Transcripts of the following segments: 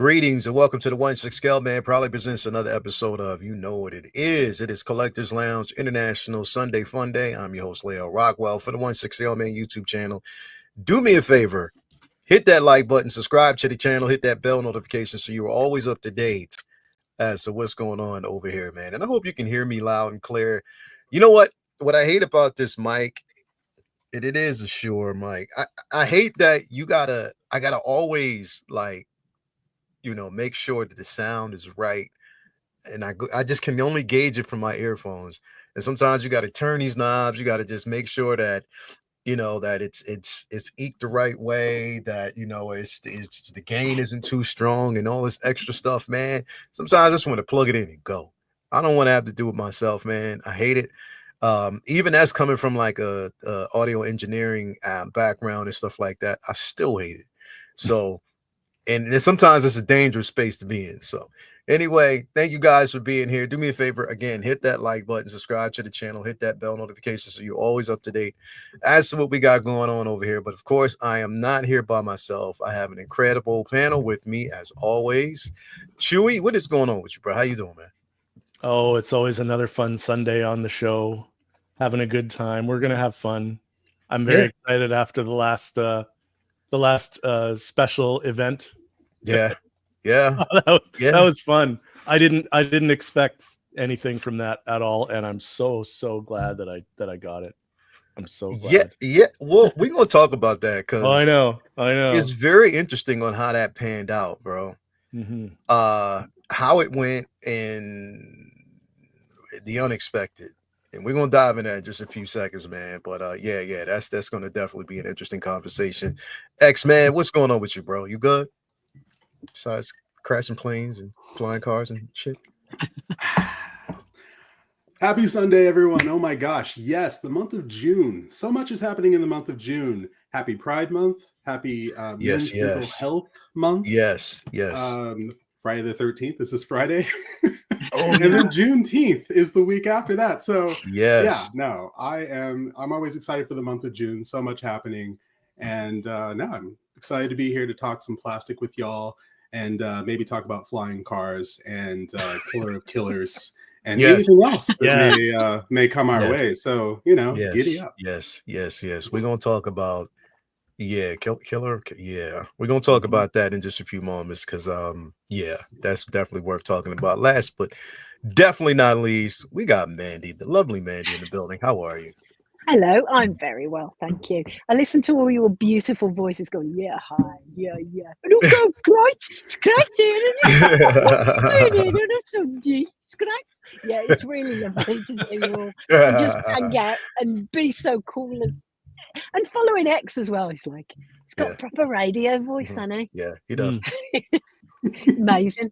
Greetings and welcome to the 1-6 Scale Man. Probably presents another episode of You Know What It Is. It is Collectors Lounge International Sunday Fun Day. I'm your host, Leo Rockwell, for the 1-6 Scale Man YouTube channel. Do me a favor, hit that like button, subscribe to the channel, hit that bell notification so you're always up to date as to what's going on over here, man. And I hope you can hear me loud and clear. You know what? What I hate about this mic, it is a Shure mic. I hate that I gotta always make sure that the sound is right, and I just can only gauge it from my earphones. And sometimes you got to turn these knobs. You got to just make sure that that it's eked the right way. That it's the gain isn't too strong and all this extra stuff, man. Sometimes I just want to plug it in and go. I don't want to have to do it myself, man. I hate it. Even as coming from like a audio engineering background and stuff like that, I still hate it. So. And sometimes it's a dangerous space to be in. So anyway, thank you guys for being here. Do me a favor, again, hit that like button, subscribe to the channel, hit that bell notification so you're always up to date as to what we got going on over here. But of course, I am not here by myself. I have an incredible panel with me as always. Chewy, what is going on with you, bro? How you doing, man? Oh, it's always another fun Sunday on the show. Having a good time. We're going to have fun. I'm very excited after the last special event. That was fun. I didn't expect anything from that at all, and I'm so glad that I got it. I'm so glad. Well, we're gonna talk about that because I know it's very interesting on how that panned out, bro. Mm-hmm. How it went and the unexpected. And we're gonna dive in that in just a few seconds, man. But that's gonna definitely be an interesting conversation. X-Man, what's going on with you, bro? You good? Besides crashing planes and flying cars and shit. Happy Sunday, everyone. Oh my gosh. Yes, the month of June. So much is happening in the month of June. Happy Pride Month. Happy Men's Mental Health Month. Yes. Friday the 13th. This is Friday. And then Juneteenth is the week after that. So I'm always excited for the month of June. So much happening. And now I'm excited to be here to talk some plastic with y'all and maybe talk about flying cars and Killer of Killers and anything else that may come our way. So, giddy up. Yes. We're going to talk about Killer. Yeah, we're going to talk about that in just a few moments because that's definitely worth talking about. Last but definitely not least, we got Mandy, the lovely Mandy in the building. How are you? Hello, I'm very well, thank you. I listened to all your beautiful voices going, hi, yeah. And oh, great, it's great here, isn't it? It's great. Yeah, it's really lovely to see you all and just hang out and be so cool and following X as well. He's got proper radio voice, hasn't he? Yeah, he does. Amazing.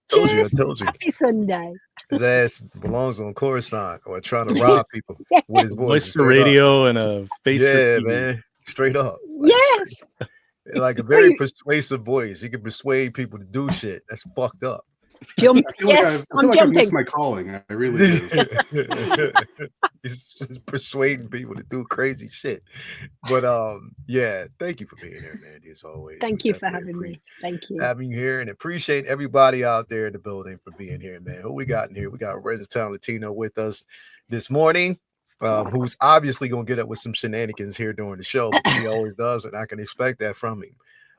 Cheers. Told you. Happy Sunday. His ass belongs on Coruscant or trying to rob people with his voice. For radio and a face. Yeah, man. Straight up. Yes. Like a very persuasive voice. He can persuade people to do shit. That's fucked up. Jump. I feel like I've missed my calling. I really do. He's just persuading people to do crazy shit. But thank you for being here, Mandy, as always. Thank you for having me. Thank you. Having you here, and appreciate everybody out there in the building for being here, man. Who we got in here? We got Resident Latino with us this morning, who's obviously gonna get up with some shenanigans here during the show because he always does, and I can expect that from him.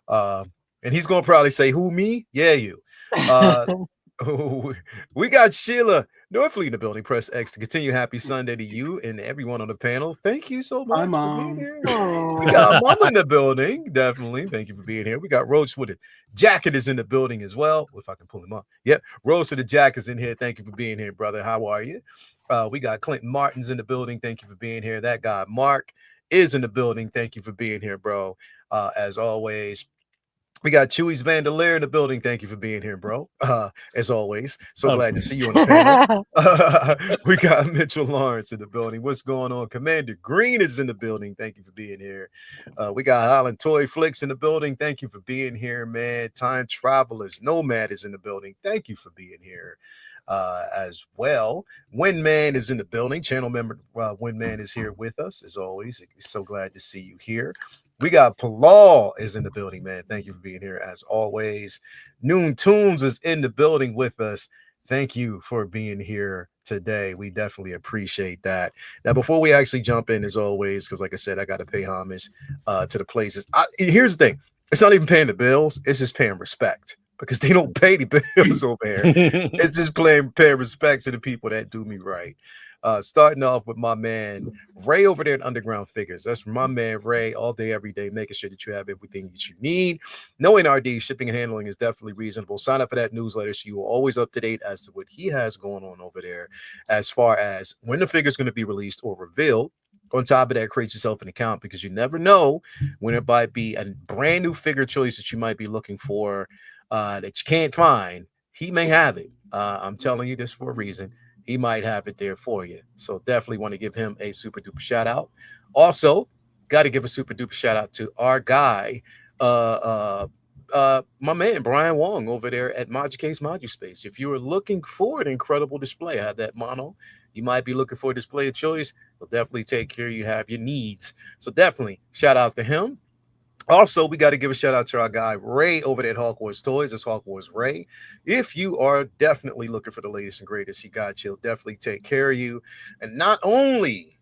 And he's gonna probably say, "Who, me? Yeah, you." We got Sheila Norfleet in the building. Press X to continue. Happy Sunday to you and everyone on the panel. Thank you so much for being here. We got Mom in the building. Definitely. Thank you for being here. We got Roach with a jacket is in the building as well. If I can pull him up. Yep. Roach with the jacket is in here. Thank you for being here, brother. How are you? We got Clinton Martin's in the building. Thank you for being here. That guy, Mark, is in the building. Thank you for being here, bro. As always. We got Chewy's Vandalier in the building. Thank you for being here, bro. As always. So glad to see you on the panel. We got Mitchell Lawrence in the building. What's going on? Commander Green is in the building. Thank you for being here. We got Holland Toy Flicks in the building. Thank you for being here, man. Time Travelers Nomad is in the building. Thank you for being here. As well. Windman is in the building. Channel member Windman is here with us as always. So glad to see you here. We got Palal is in the building, man. Thank you for being here as always. Noon Tunes is in the building with us. Thank you for being here today. We definitely appreciate that. Now, before we actually jump in, as always, because like I said, I got to pay homage to the places. Here's the thing. It's not even paying the bills. It's just paying respect because they don't pay the bills over here. It's just paying respect to the people that do me right. Starting off with my man Ray over there at Underground Figures. That's my man Ray, all day, every day, making sure that you have everything that you need. No NRD, shipping and handling is definitely reasonable. Sign up for that newsletter so you are always up to date as to what he has going on over there, as far as when the figure is going to be released or revealed. On top of that, create yourself an account because you never know when it might be a brand new figure choice that you might be looking for that you can't find. He may have it. I'm telling you this for a reason. He might have it there for you. So definitely want to give him a super duper shout out. Also, got to give a super duper shout out to our guy, my man Brian Wong over there at Moducase Moduspace. If you are looking for an incredible display, I have that mono. You might be looking for a display of choice. He'll definitely take care of you, have your needs. So definitely shout out to him. Also, we got to give a shout out to our guy Ray over there at Hawk Wars Toys. That's Hawk Wars Ray. If you are definitely looking for the latest and greatest, he got you. He'll definitely take care of you. And not only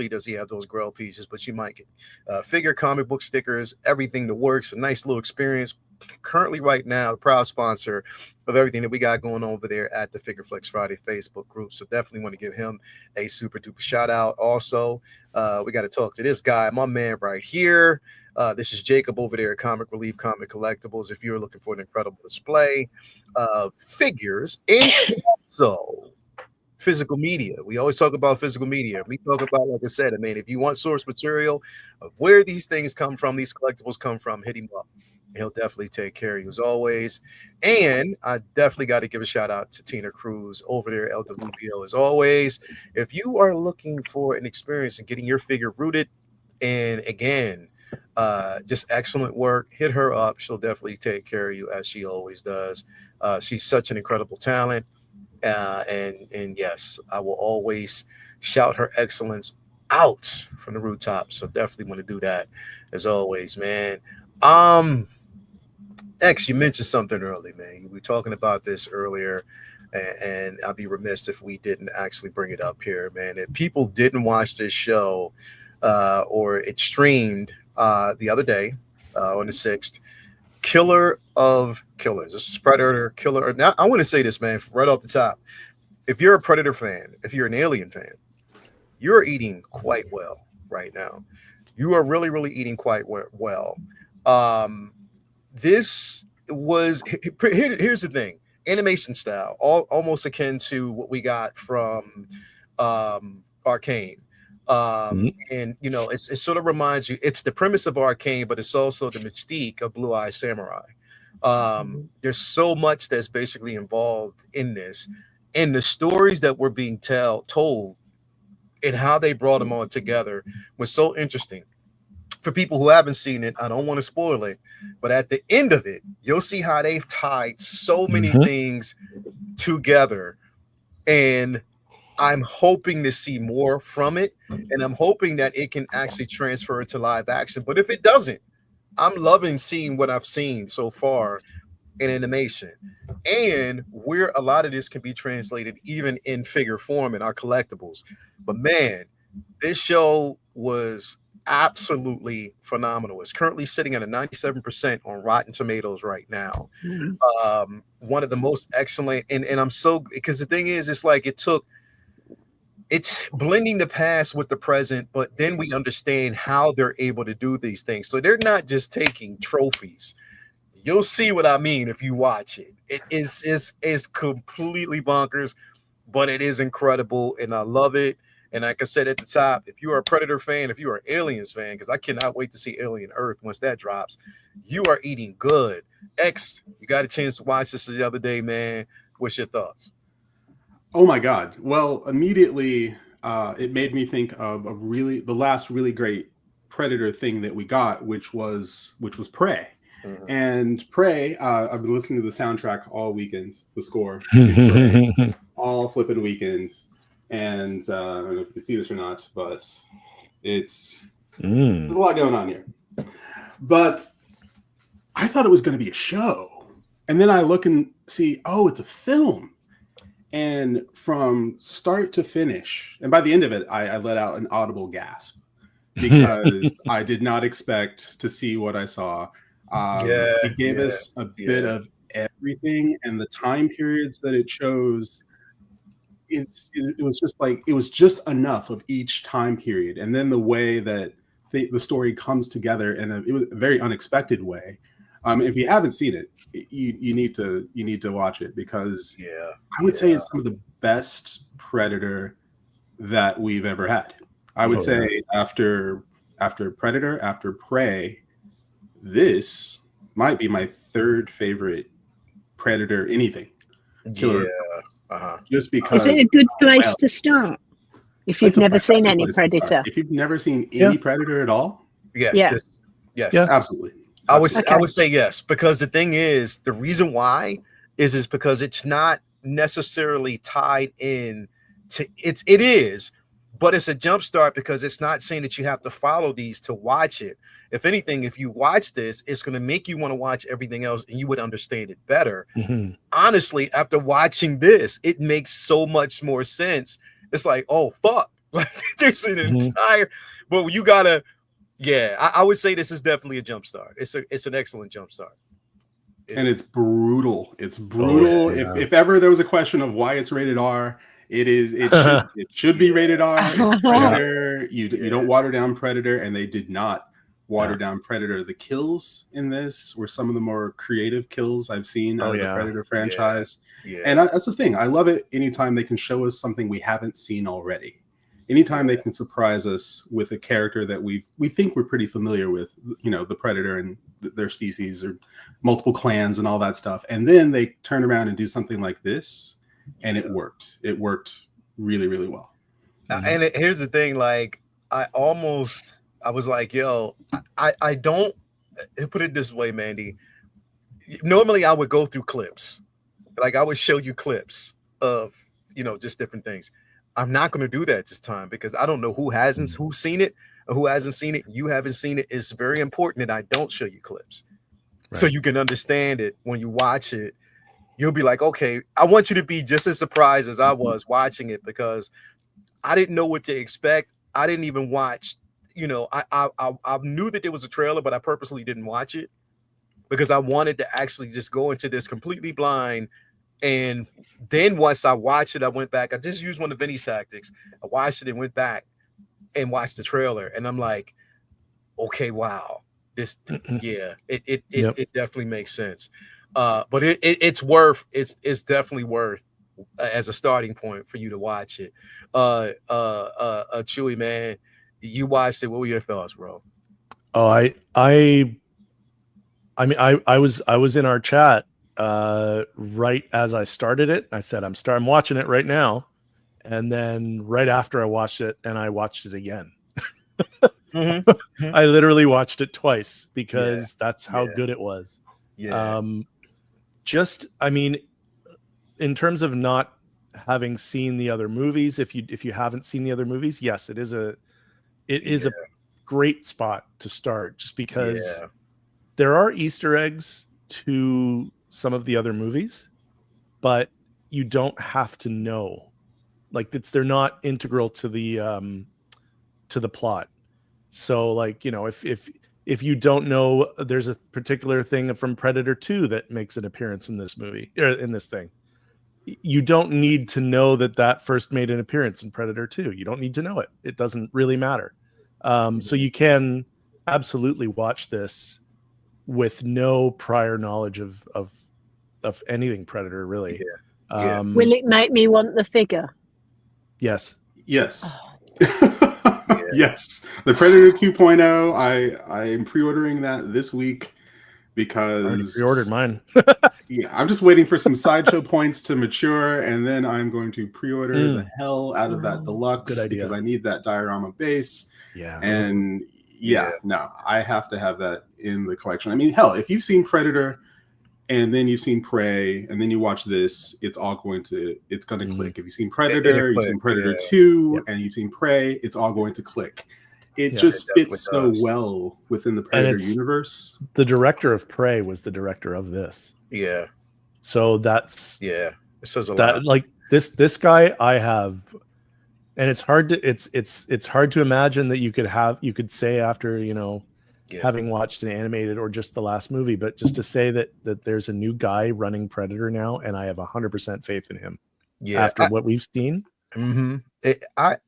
does he have those grill pieces, but you might get figure, comic book stickers, everything that works. A nice little experience. Currently, right now, the proud sponsor of everything that we got going on over there at the Figure Flex Friday Facebook group. So definitely want to give him a super duper shout out. Also, we got to talk to this guy, my man right here. This is Jacob over there at Comic Relief Comic Collectibles. If you're looking for an incredible display of figures and also physical media. We always talk about physical media. We talk about, like I said, I mean, if you want source material of where these things come from, these collectibles come from, hit him up. He'll definitely take care of you as always. And I definitely got to give a shout out to Tina Cruz over there at El Deluvio as always. If you are looking for an experience in getting your figure rooted, and again, just excellent work, hit her up. She'll definitely take care of you as she always does. She's such an incredible talent. And yes, I will always shout her excellence out from the rooftop. So definitely want to do that as always, man. X, you mentioned something early, man. We were talking about this earlier, and I'd be remiss if we didn't actually bring it up here, man. If people didn't watch this show, or it streamed the other day on the 6th, Killer of Killers. This is Predator Killer. Now, I want to say this, man, right off the top. If you're a Predator fan, if you're an Alien fan, you're eating quite well right now. You are really, really eating quite well. This was here's the thing: animation style, almost akin to what we got from Arcane. And you know, it sort of reminds you, it's the premise of Arcane, but it's also the mystique of Blue Eye Samurai. There's so much that's basically involved in this, and the stories that were being told and how they brought them all together was so interesting. For people who haven't seen it, I don't want to spoil it, but at the end of it, you'll see how they've tied so many things together, and I'm hoping to see more from it, and I'm hoping that it can actually transfer to live action. But if it doesn't, I'm loving seeing what I've seen so far in animation, and where a lot of this can be translated even in figure form in our collectibles. But man, this show was absolutely phenomenal. It's currently sitting at a 97% on Rotten Tomatoes right now. One of the most excellent, and I'm so, because the thing is, it's like it's blending the past with the present, but then we understand how they're able to do these things. So they're not just taking trophies. You'll see what I mean if you watch it. It is completely bonkers, but it is incredible, and I love it. And like I said at the top, if you are a Predator fan, if you are an Aliens fan, because I cannot wait to see Alien Earth once that drops, you are eating good. X, you got a chance to watch this the other day, man. What's your thoughts? Oh my God. Well, immediately it made me think of the last really great Predator thing that we got, which was Prey. And Prey, I've been listening to the soundtrack all weekends, the score, Prey, all flipping weekends. And I don't know if you can see this or not, but there's a lot going on here. But I thought it was going to be a show. And then I look and see, oh, it's a film. And from start to finish, and by the end of it, I let out an audible gasp because I did not expect to see what I saw. It gave us a bit of everything, and the time periods that it chose, it was just like, it was just enough of each time period. And then the way that the story comes together it was a very unexpected way. If you haven't seen it, you need to watch it, because I would say it's some of the best Predator that we've ever had. I would say after Predator, after Prey, this might be my third favorite Predator anything. Killer. Just because. Is it a good place to start if you've never seen any Predator? If you've never seen any Predator at all? Yes. Yes, absolutely. I would say yes, because the thing is, the reason why is because it's not necessarily tied in to it is, but it's a jump start, because it's not saying that you have to follow these to watch it. If anything, if you watch this, it's going to make you want to watch everything else, and you would understand it better. Honestly, after watching this, it makes so much more sense. It's like, oh fuck, like there's an entire, but you gotta. Yeah, I would say this is definitely a jump start. It's an excellent jump start. And it's brutal. It's brutal. If ever there was a question of why it's rated R, it should be rated R. It's Predator. You don't water down Predator, and they did not water down Predator. The kills in this were some of the more creative kills I've seen out of the Predator franchise. And that's the thing. I love it anytime they can show us something we haven't seen already. Anytime they can surprise us with a character that we think we're pretty familiar with, the Predator and their species or multiple clans and all that stuff. And then they turn around and do something like this, and it worked. It worked really, really well. And here's the thing, like, I was like, yo, I don't, put it this way, Mandy. Normally I would go through clips. Like, I would show you clips of, just different things. I'm not going to do that this time, because I don't know who's seen it or who hasn't seen it. You haven't seen it. It's very important that I don't show you clips, so you can understand it. When you watch it, you'll be like, okay, I want you to be just as surprised as I was watching it, because I didn't know what to expect. I didn't even watch, I knew that there was a trailer, but I purposely didn't watch it, because I wanted to actually just go into this completely blind. And then once I watched it, I went back. I just used one of Vinny's tactics. I watched it and went back and watched the trailer. And I'm like, okay, wow. This, it definitely makes sense. But it's definitely worth as a starting point for you to watch it. Chewy, man, you watched it. What were your thoughts, bro? Oh, I mean, I was in our chat right as I started it. I said, I'm watching it right now. And then right after I watched it, and I watched it again. I literally watched it twice, because that's how good it was. I mean, in terms of not having seen the other movies, if you haven't seen the other movies, yes, it is a great spot to start, just because there are Easter eggs to some of the other movies, but you don't have to know. Like, they're not integral to the plot. So, like, if you don't know, there's a particular thing from Predator 2 that makes an appearance in this movie, or in this thing. You don't need to know that first made an appearance in Predator 2. You don't need to know it. It doesn't really matter. So you can absolutely watch this with no prior knowledge of anything Predator, really. Will it make me want the figure? Yes. Yes. Yes. The Predator 2.0. I am pre-ordering that this week, because I already pre-ordered mine. I'm just waiting for some sideshow points to mature, and then I'm going to pre-order the hell out of that deluxe. Good idea. Because I need that diorama base. And no, I have to have that in the collection. I mean, hell, if you've seen Predator and then you've seen Prey and then you watch this, it's going to click. If you've seen Predator, you've seen Predator 2, and you've seen Prey, it's all going to click. it just fits so well within the Predator universe. The director of Prey was the director of this. Yeah. So that's it says a lot. Like this guy I have, and it's hard to it's hard to imagine that you could say after, you know, having watched an animated or just the last movie, but just to say that there's a new guy running Predator now, and I have 100% faith in him. After what we've seen. Mm-hmm. Let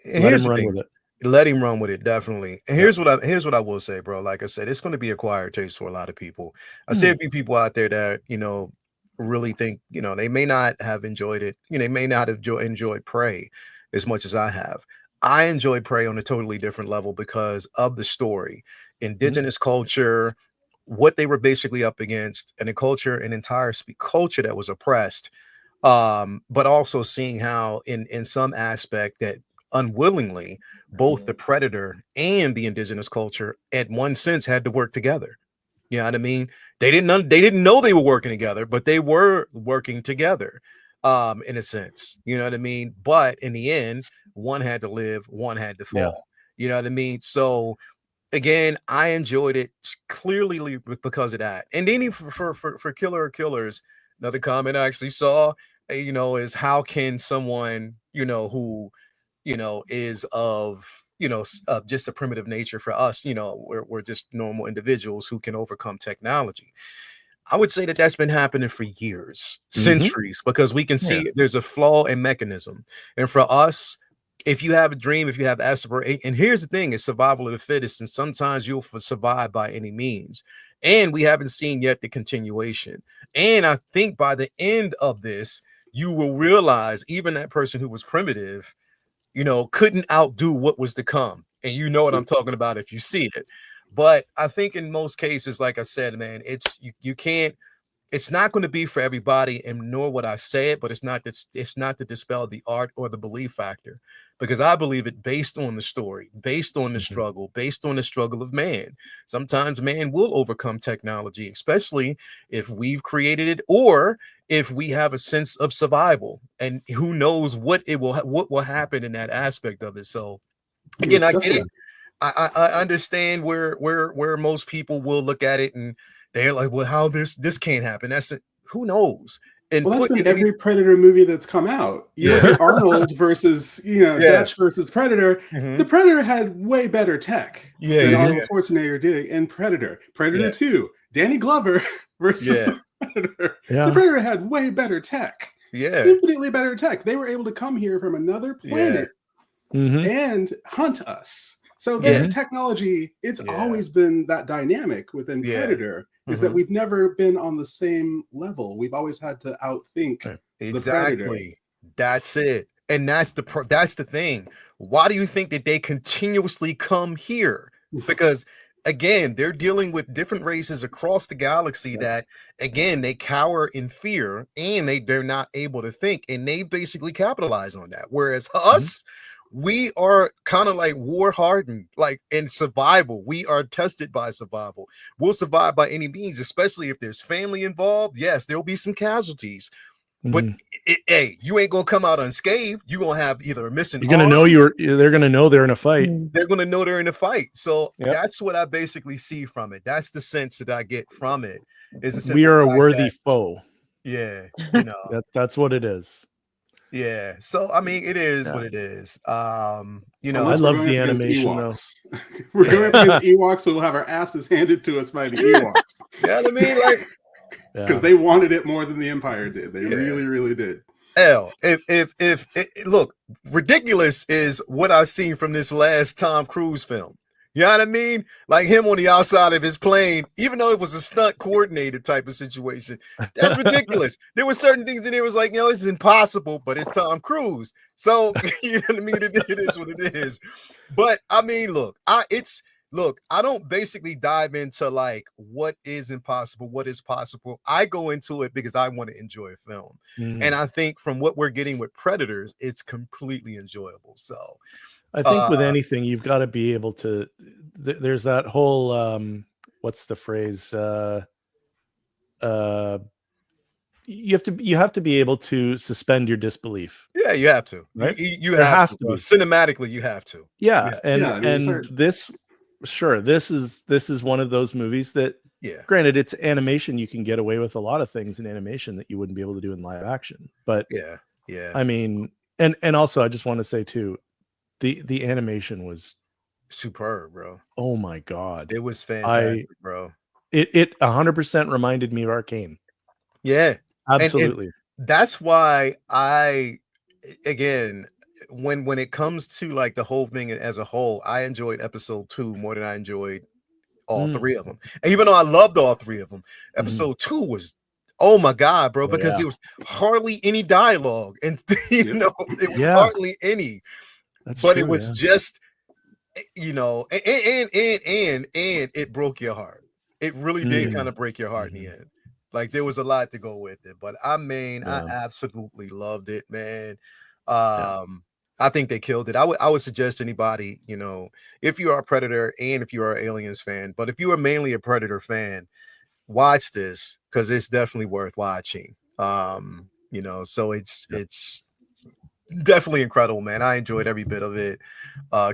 him run with it. Let him run with it, definitely. And here's what I will say, bro. Like I said, it's going to be acquired taste for a lot of people. I see a few people out there that, you know, really think, you know, they may not have enjoyed it. You know, they may not have enjoyed Prey as much as I have. I enjoyed Prey on a totally different level because of the story, indigenous culture, what they were basically up against, and an entire culture that was oppressed. But also seeing how in some aspect that unwillingly both the Predator and the indigenous culture at one sense had to work together. You know what I mean? They didn't know they were working together, but they were working together in a sense. You know what I mean? But in the end, one had to live, one had to fall. You know what I mean? So again, I enjoyed it clearly because of that. And then for Killers, another comment I actually saw, you know, is how can someone, you know, who, you know, is of, you know, just a primitive nature for us, you know, we're just normal individuals who can overcome technology. I would say that that's been happening for years, centuries, because we can see there's a flaw in mechanism. And for us, if you have a dream, if you have aspiration, and here's the thing, it's survival of the fittest, and sometimes you'll survive by any means. And we haven't seen yet the continuation. And I think by the end of this, you will realize even that person who was primitive, you know, couldn't outdo what was to come. And you know what I'm talking about if you see it. But I think in most cases, like I said, man, it's you can't, it's not going to be for everybody, and nor would I say it, but it's not to dispel the art or the belief factor, because I believe it based on the story, based on the struggle, based on the struggle of man. Sometimes man will overcome technology, especially if we've created it or if we have a sense of survival, and who knows what will happen in that aspect of it. So again, I get it. I understand where most people will look at it and they're like, well, how this can't happen. That's it. Who knows? And well, that's been every Predator movie that's come out. You look at Arnold versus, you know, Dutch versus Predator. The Predator had way better tech than Arnold Schwarzenegger did in Predator. Predator 2, Danny Glover versus Predator. The Predator had way better tech. Infinitely better tech. They were able to come here from another planet and hunt us. So the technology, it's always been that dynamic within Predator, is that we've never been on the same level. We've always had to outthink the Predator. That's it. And that's the thing. Why do you think that they continuously come here? Because again, they're dealing with different races across the galaxy that, again, they cower in fear and they're not able to think, and they basically capitalize on that. Whereas us, we are kind of like war hardened, like in survival. We are tested by survival. We'll survive by any means, especially if there's family involved. Yes, there'll be some casualties, but hey, you ain't gonna come out unscathed. You're gonna have either a missing. You're gonna know they're gonna know they're in a fight. They're gonna know they're in a fight. So that's what I basically see from it. That's the sense that I get from it. Is we are a worthy foe. Yeah, you know, that's what it is. Yeah, so I mean, it is what it is. You know, I love the animation though. We're going up against Ewoks, so we'll have our asses handed to us by the Ewoks. Yeah, I mean, like, because they wanted it more than the Empire did. They really, really did. If look, ridiculous is what I've seen from this last Tom Cruise film. You know what I mean? Like him on the outside of his plane, even though it was a stunt coordinated type of situation. That's ridiculous. There were certain things in there was like, you know, this is impossible, but it's Tom Cruise. So, you know what I mean? It is what it is. But I mean, look, I don't basically dive into like what is impossible, what is possible. I go into it because I want to enjoy a film. And I think from what we're getting with Predators, it's completely enjoyable. So I think with anything, you've got to be able to. There's that whole what's the phrase? you have to be able to suspend your disbelief. Yeah, you have to. Right? You have to. Cinematically, you have to. Yeah, this is one of those movies that, granted, it's animation. You can get away with a lot of things in animation that you wouldn't be able to do in live action. But I mean, and also, I just want to say too, the animation was superb, bro. Oh my god, it was fantastic, bro. It 100% reminded me of Arcane. Yeah, absolutely. And that's why again, when it comes to like the whole thing as a whole, I enjoyed episode 2 more than I enjoyed all 3 of them. And even though I loved all 3 of them, episode 2 was, oh my god, bro, because there was hardly any dialogue, and you know, it was hardly any. But it was just, you know, and it broke your heart. It really did kind of break your heart in the end. Like, there was a lot to go with it, but I mean, I absolutely loved it, man. I think they killed it. I would suggest anybody, you know, if you are a Predator and if you are an Aliens fan, but if you are mainly a Predator fan, watch this because it's definitely worth watching. You know, so it's definitely incredible, man. I enjoyed every bit of it.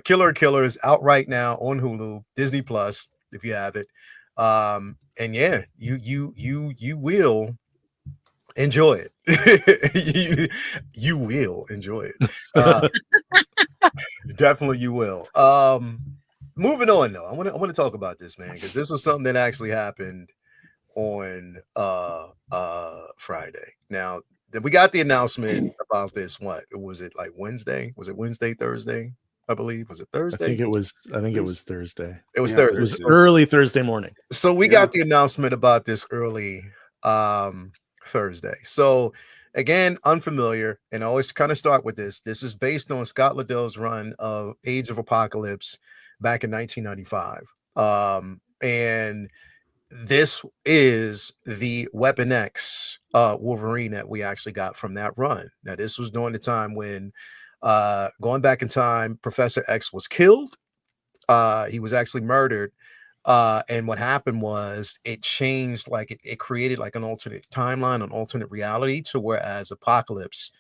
Killer Killers out right now on Hulu, Disney Plus, if you have it. And yeah, you will enjoy it. you will enjoy it. Definitely you will. Moving on though, I want to talk about this, man, because this was something that actually happened on Friday. Now we got the announcement about this. What was it, like Wednesday? Was it Wednesday, Thursday? I believe. Was it Thursday? I think it was Thursday. It was Thursday. It was early Thursday morning. So we got the announcement about this early Thursday. So again, unfamiliar, and I always kind of start with this. This is based on Scott Liddell's run of Age of Apocalypse back in 1995. And this is the Weapon X Wolverine that we actually got from that run. Now, this was during the time when going back in time, Professor X was killed. He was actually murdered. And what happened was it changed, like it created like an alternate timeline, an alternate reality, to whereas Apocalypse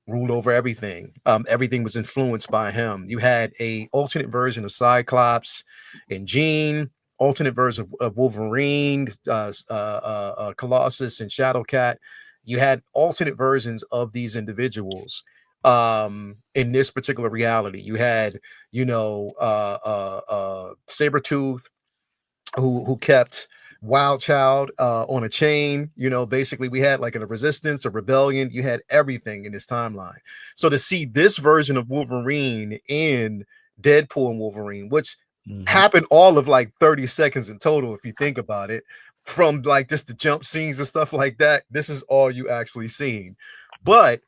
ruled over everything. Everything was influenced by him. You had a alternate version of Cyclops and Jean, alternate version of Wolverine, Colossus and Shadowcat. You had alternate versions of these individuals in this particular reality. You had, you know, Sabretooth, who kept Wild Child on a chain. You know, basically we had like a resistance, a rebellion. You had everything in this timeline. So to see this version of Wolverine in Deadpool and Wolverine, which happened all of like 30 seconds in total, if you think about it, from like just the jump scenes and stuff like that, this is all you actually seen. But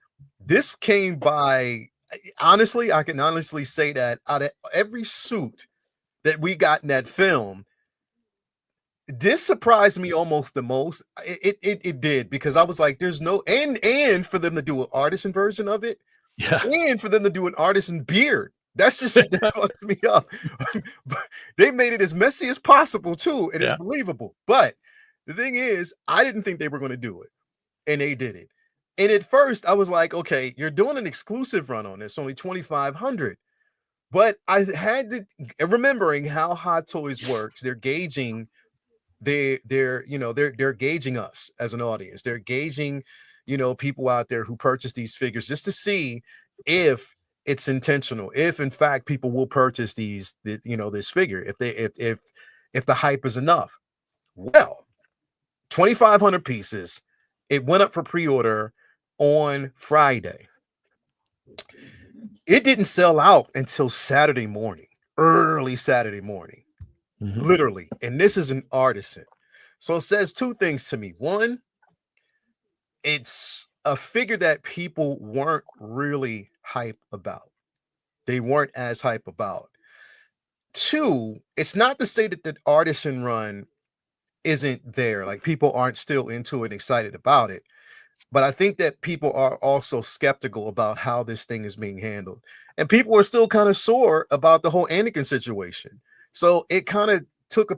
this came by, honestly, I can honestly say that out of every suit that we got in that film, this surprised me almost the most. It did, because I was like, there's no, and for them to do an artisan version of it, and for them to do an artisan beard, that's just that fucks me up. They made it as messy as possible too, and it's believable. But the thing is, I didn't think they were going to do it, and they did it. And at first, I was like, okay, you're doing an exclusive run on this, only 2,500. But I had to, remembering how Hot Toys works, they're gauging, they're gauging us as an audience. They're gauging, you know, people out there who purchase these figures just to see if it's intentional, if in fact people will purchase these, you know, this figure, if the hype is enough. Well, 2,500 pieces. It went up for pre-order on Friday. It didn't sell out until Saturday morning, early Saturday morning, literally. And this is an artisan. So it says two things to me. One, it's a figure that people weren't really hype about. They weren't as hype about. Two, it's not to say that the artisan run isn't there. Like, people aren't still into it and excited about it. But I think that people are also skeptical about how this thing is being handled. And people are still kind of sore about the whole Anakin situation. So it kind of took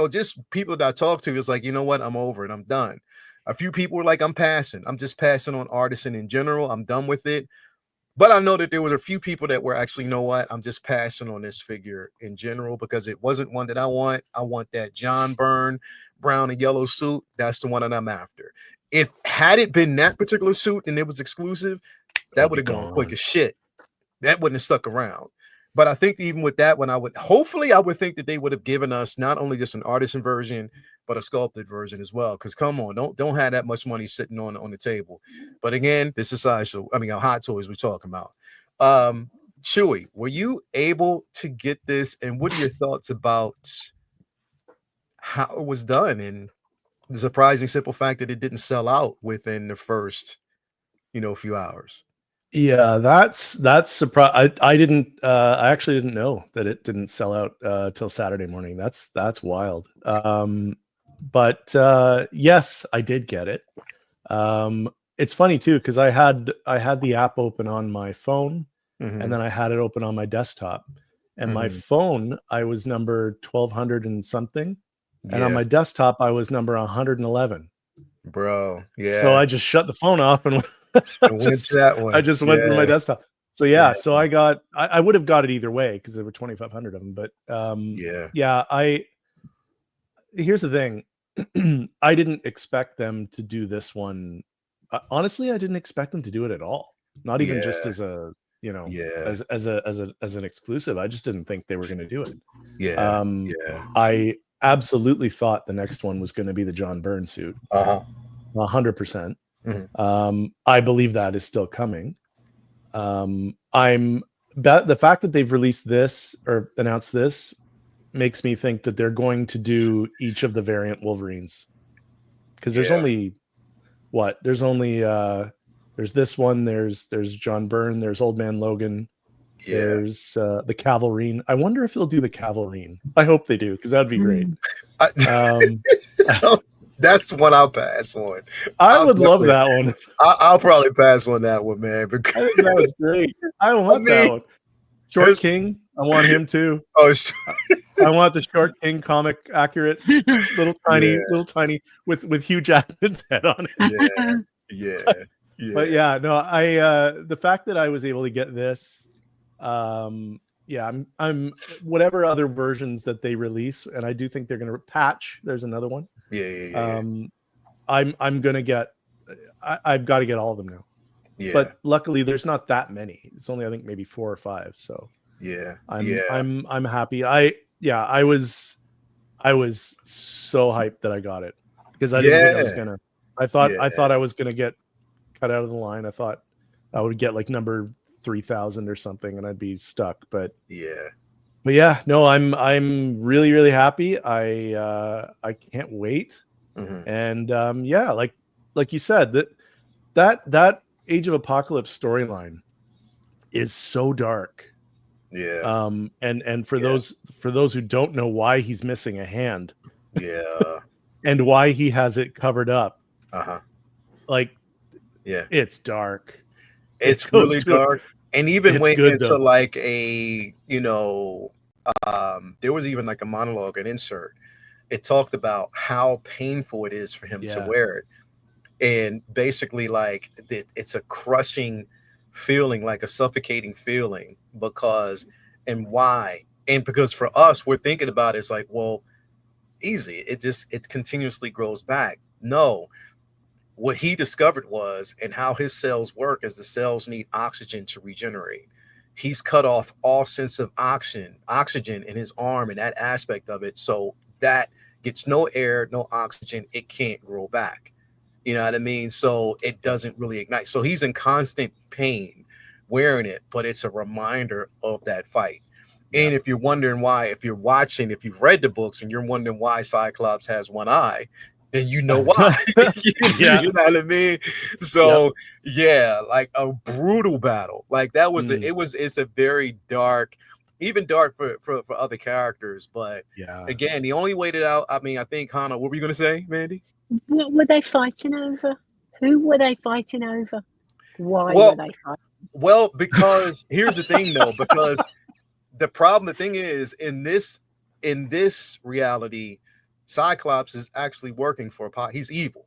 just people that I talked to, was like, you know what, I'm over it, I'm done. A few people were like, I'm passing. I'm just passing on Artisan in general. I'm done with it. But I know that there was a few people that were actually, you know what? I'm just passing on this figure in general because it wasn't one that I want. I want that John Byrne brown and yellow suit. That's the one that I'm after. If had it been that particular suit and it was exclusive, that would have gone quick as shit. That wouldn't have stuck around. But I think even with that one, I would think that they would have given us not only just an artisan version, but a sculpted version as well. Because come on, don't have that much money sitting on the table. But again, this is Sideshow. I mean, Hot Toys we're talking about. Chewy, were you able to get this? And what are your thoughts about how it was done and the surprising simple fact that it didn't sell out within the first, few hours? Yeah, that's surprise. I actually didn't know that it didn't sell out till Saturday morning. That's wild. But yes, I did get it. It's funny too because I had the app open on my phone, and then I had it open on my desktop. And my phone, I was number 1200 and something, and on my desktop, I was number 111. Bro, yeah. So I just shut the phone off and went to that one. I just went to my desktop. So so I would have got it either way because there were 2,500 of them. But here's the thing. I didn't expect them to do this one. Honestly, I didn't expect them to do it at all. Not even just as a as an exclusive. I just didn't think they were going to do it. I absolutely thought the next one was going to be the John Byrne suit. 100%. I believe that is still coming. The fact that they've released this or announced this makes me think that they're going to do each of the variant Wolverines, because there's only there's this one, there's John Byrne, there's Old Man Logan, there's the Cavalrine. I wonder if they'll do the Cavalrine. I hope they do, because that'd be great. That's one I'll pass on. I would love that one. I'll probably pass on that one, man. Because I think that was great. I want that one. Short King, I want him too. Oh, I want the Short King comic accurate, little tiny with Hugh Jackman's head on it. Yeah. But the fact that I was able to get this, I'm whatever other versions that they release, and I do think they're going to patch. There's another one. I'm gonna get. I've got to get all of them now. But luckily, there's not that many. It's only, I think, maybe 4 or 5. So I'm happy. I was so hyped that I got it, because I didn't think I was gonna. I thought I was gonna get cut out of the line. I thought I would get like number 3,000 or something, and I'd be stuck. But no, I'm really, really happy. I can't wait. And like you said, that Age of Apocalypse storyline is so dark. And for those who don't know why he's missing a hand, and why he has it covered up, it's dark. It's really dark. And even went into like a, there was even like a monologue, an insert. It talked about how painful it is for him to wear it. And basically like it's a crushing feeling, like a suffocating feeling, because for us, we're thinking about it's like, well, easy. It continuously grows back. No, what he discovered was, and how his cells work, is the cells need oxygen to regenerate. He's cut off all sense of oxygen in his arm and that aspect of it. So that gets no air, no oxygen. It can't grow back. You know what I mean? So it doesn't really ignite. So he's in constant pain wearing it, but it's a reminder of that fight. And if you're wondering why, if you've read the books and you're wondering why Cyclops has one eye, then you know why. You know what I mean? So like a brutal battle. Like that was it's a very dark, even dark for other characters. But again, the only way that I think, Hannah, what were you gonna say, Mandy? What were they fighting over? Who were they fighting over? Why were they fighting? Well, because here's the thing though, because the thing is, in this reality, Cyclops is actually working for he's evil.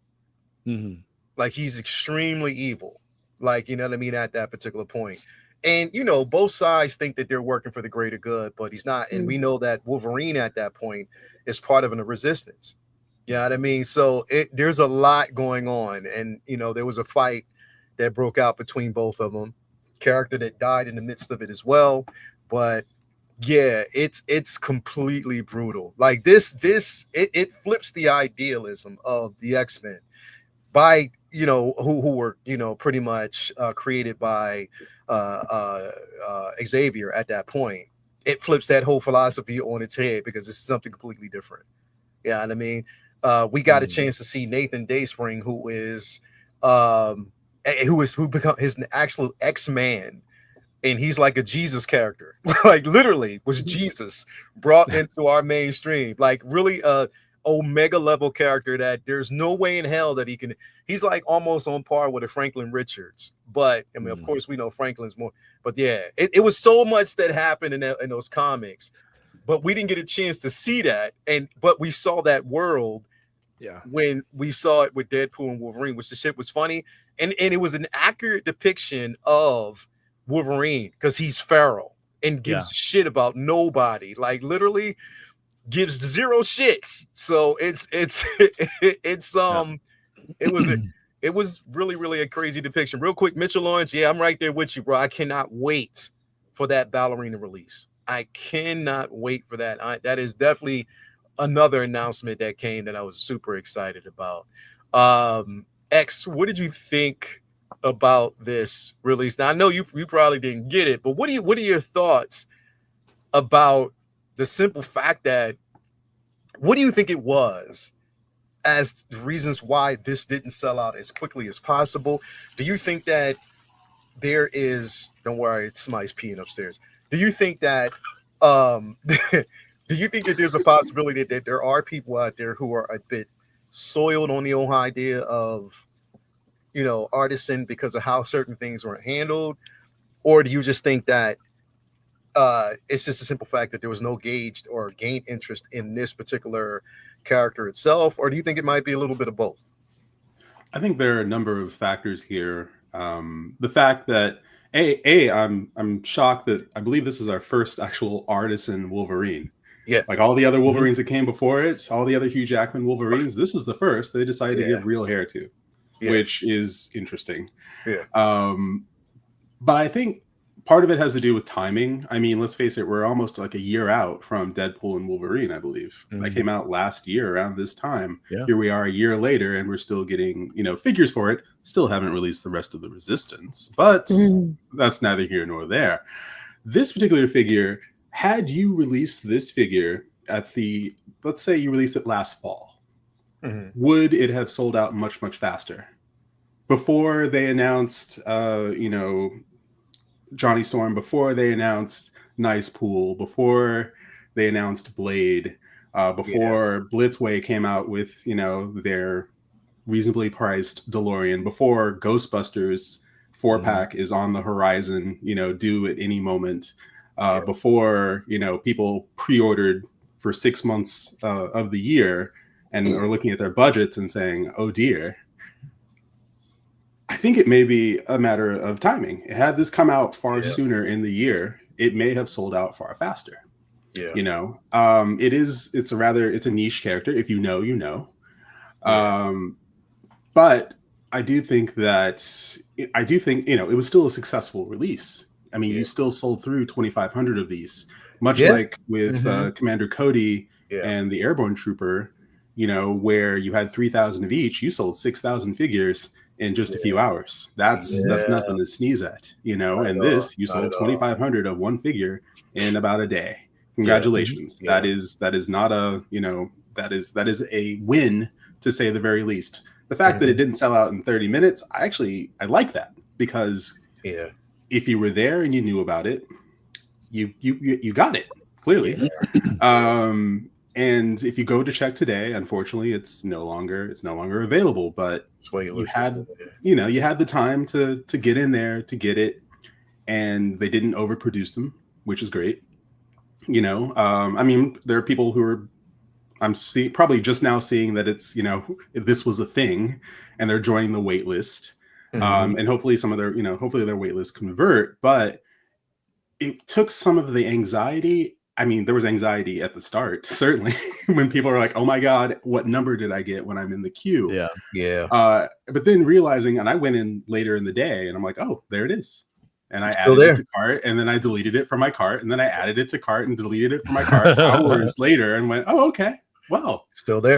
Mm-hmm. Like, he's extremely evil. Like, you know what I mean, at that particular point. And, you know, both sides think that they're working for the greater good, but he's not. And we know that Wolverine at that point is part of a resistance. You know what I mean? So there's a lot going on. And, you know, there was a fight that broke out between both of them. Character that died in the midst of it as well. But yeah, it's completely brutal. Like it flips the idealism of the X-Men by, you know, who were, you know, pretty much created by Xavier at that point. It flips that whole philosophy on its head because it's something completely different. Yeah, you know what I mean, we got a chance to see Nathan Dayspring, who become his actual X-Man, and he's like a Jesus character, like literally was Jesus brought into our mainstream, like really omega level character that there's no way in hell that he's like almost on par with a Franklin Richards. But I mean, of course, we know Franklin's more, but yeah, it was so much that happened in those comics, but we didn't get a chance to see that. But we saw that world when we saw it with Deadpool and Wolverine, which the shit was funny. And it was an accurate depiction of Wolverine because he's feral and gives shit about nobody, like literally gives zero shits. So it was really a crazy depiction. Real quick, Mitchell Lawrence, I'm right there with you, bro. I cannot wait for that ballerina release. I cannot wait for that. That is definitely another announcement that came that I was super excited about. X, what did you think about this release? Now I know you probably didn't get it, but what are your thoughts about the simple fact that, what do you think it was as reasons why this didn't sell out as quickly as possible? Do you think that there is, don't worry, somebody's peeing upstairs. Do you think that do you think that there's a possibility that there are people out there who are a bit soiled on the whole idea of, you know, artisan because of how certain things were handled? Or do you just think that it's just a simple fact that there was no gauged or gained interest in this particular character itself? Or do you think it might be a little bit of both? I think there are a number of factors here. The fact that I'm shocked that I believe this is our first actual artisan Wolverine. Yeah, like all the other Wolverines that came before it, all the other Hugh Jackman Wolverines, this is the first they decided to give real hair to, which is interesting. Yeah. But I think part of it has to do with timing. I mean, let's face it, we're almost like a year out from Deadpool and Wolverine, I believe. That came out last year around this time. Yeah. Here we are a year later, and we're still getting, you know, figures for it. Still haven't released the rest of the Resistance, but that's neither here nor there. This particular figure, had you released this figure at the, let's say you released it last fall, would it have sold out much, much faster? Before they announced, you know, Johnny Storm, before they announced Nice Pool, before they announced Blade, before Blitzway came out with, you know, their reasonably priced DeLorean, before Ghostbusters 4-pack is on the horizon, you know, due at any moment, before, you know, people pre-ordered for 6 months of the year and are looking at their budgets and saying, oh dear. I think it may be a matter of timing. Had this come out far sooner in the year, it may have sold out far faster. Yeah. You know, it's a niche character. If you know, you know. But I do think, you know, it was still a successful release. I mean, you still sold through 2,500 of these, much like with Commander Cody and the Airborne Trooper, you know, where you had 3,000 of each, you sold 6,000 figures in just a few hours. That's nothing to sneeze at, you know. And this, you sold 2,500 of one figure in about a day. Congratulations. That is not a, you know, that is a win, to say the very least. The fact that it didn't sell out in 30 minutes, I like that, because if you were there and you knew about it, you got it, clearly. And if you go to check today, unfortunately, it's no longer available. But you had the time to get in there to get it, and they didn't overproduce them, which is great. You know, I mean, there are people who are I'm probably just now seeing that it's, this was a thing and they're joining the wait list. And hopefully some of their, hopefully their wait list convert, but it took some of the anxiety. I mean, there was anxiety at the start, certainly, when people are like, oh my God, what number did I get when I'm in the queue? Yeah. Yeah. But then realizing, and I went in later in the day and I'm like, oh, there it is. And I added it to cart, and then I deleted it from my cart, and then I added it to cart and deleted it from my cart hours later and went, oh, okay. Well, still there.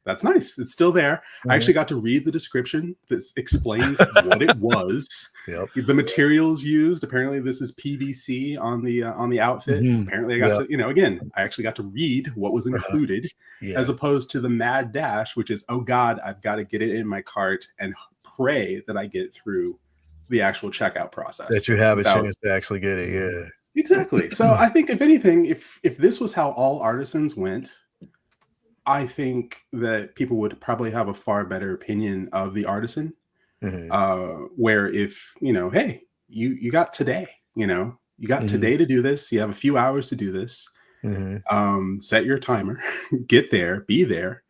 That's nice. It's still there. I actually got to read the description that explains what it was. The materials used. Apparently, this is PVC on the outfit. Apparently, I got to, again, I actually got to read what was included, as opposed to the mad dash, which is, oh God, I've got to get it in my cart and pray that I get through the actual checkout process. That you have a chance to actually get it. Yeah. Exactly. So I think if anything, if this was how all artisans went, I think that people would probably have a far better opinion of the artisan. Where if, hey, you got today, you got today to do this. You have a few hours to do this. Set your timer, get there, be there,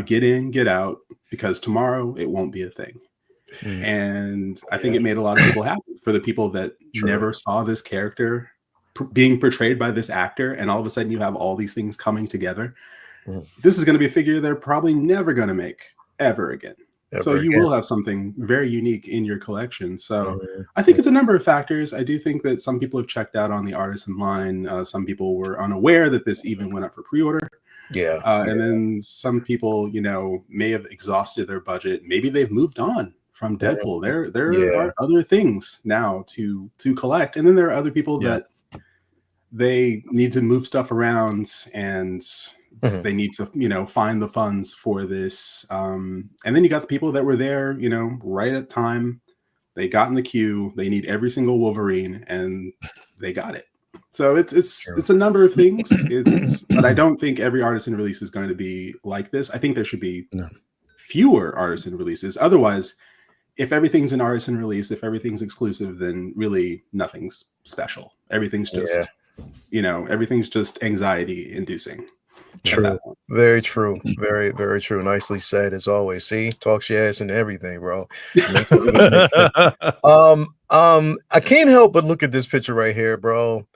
get in, get out, because tomorrow it won't be a thing. And I think it made a lot of people happy, for the people that never saw this character being portrayed by this actor. And all of a sudden you have all these things coming together. This is going to be a figure they're probably never going to make ever again. So you will have something very unique in your collection. So I think it's a number of factors. I do think that some people have checked out on the artisan line. Some people were unaware that this even went up for pre-order. And then some people, may have exhausted their budget. Maybe they've moved on from Deadpool. There are other things now to collect. And then there are other people that they need to move stuff around, and they need to, find the funds for this. And then you got the people that were there, right at time. They got in the queue. They need every single Wolverine, and they got it. So it's a number of things. But I don't think every artisan release is going to be like this. I think there should be fewer artisan releases. Otherwise, if everything's an artisan release, if everything's exclusive, then really nothing's special. Everything's just, everything's just anxiety inducing. True. Very true. Very, very true. Nicely said, as always. See, talks your ass into everything, bro. I can't help but look at this picture right here, bro.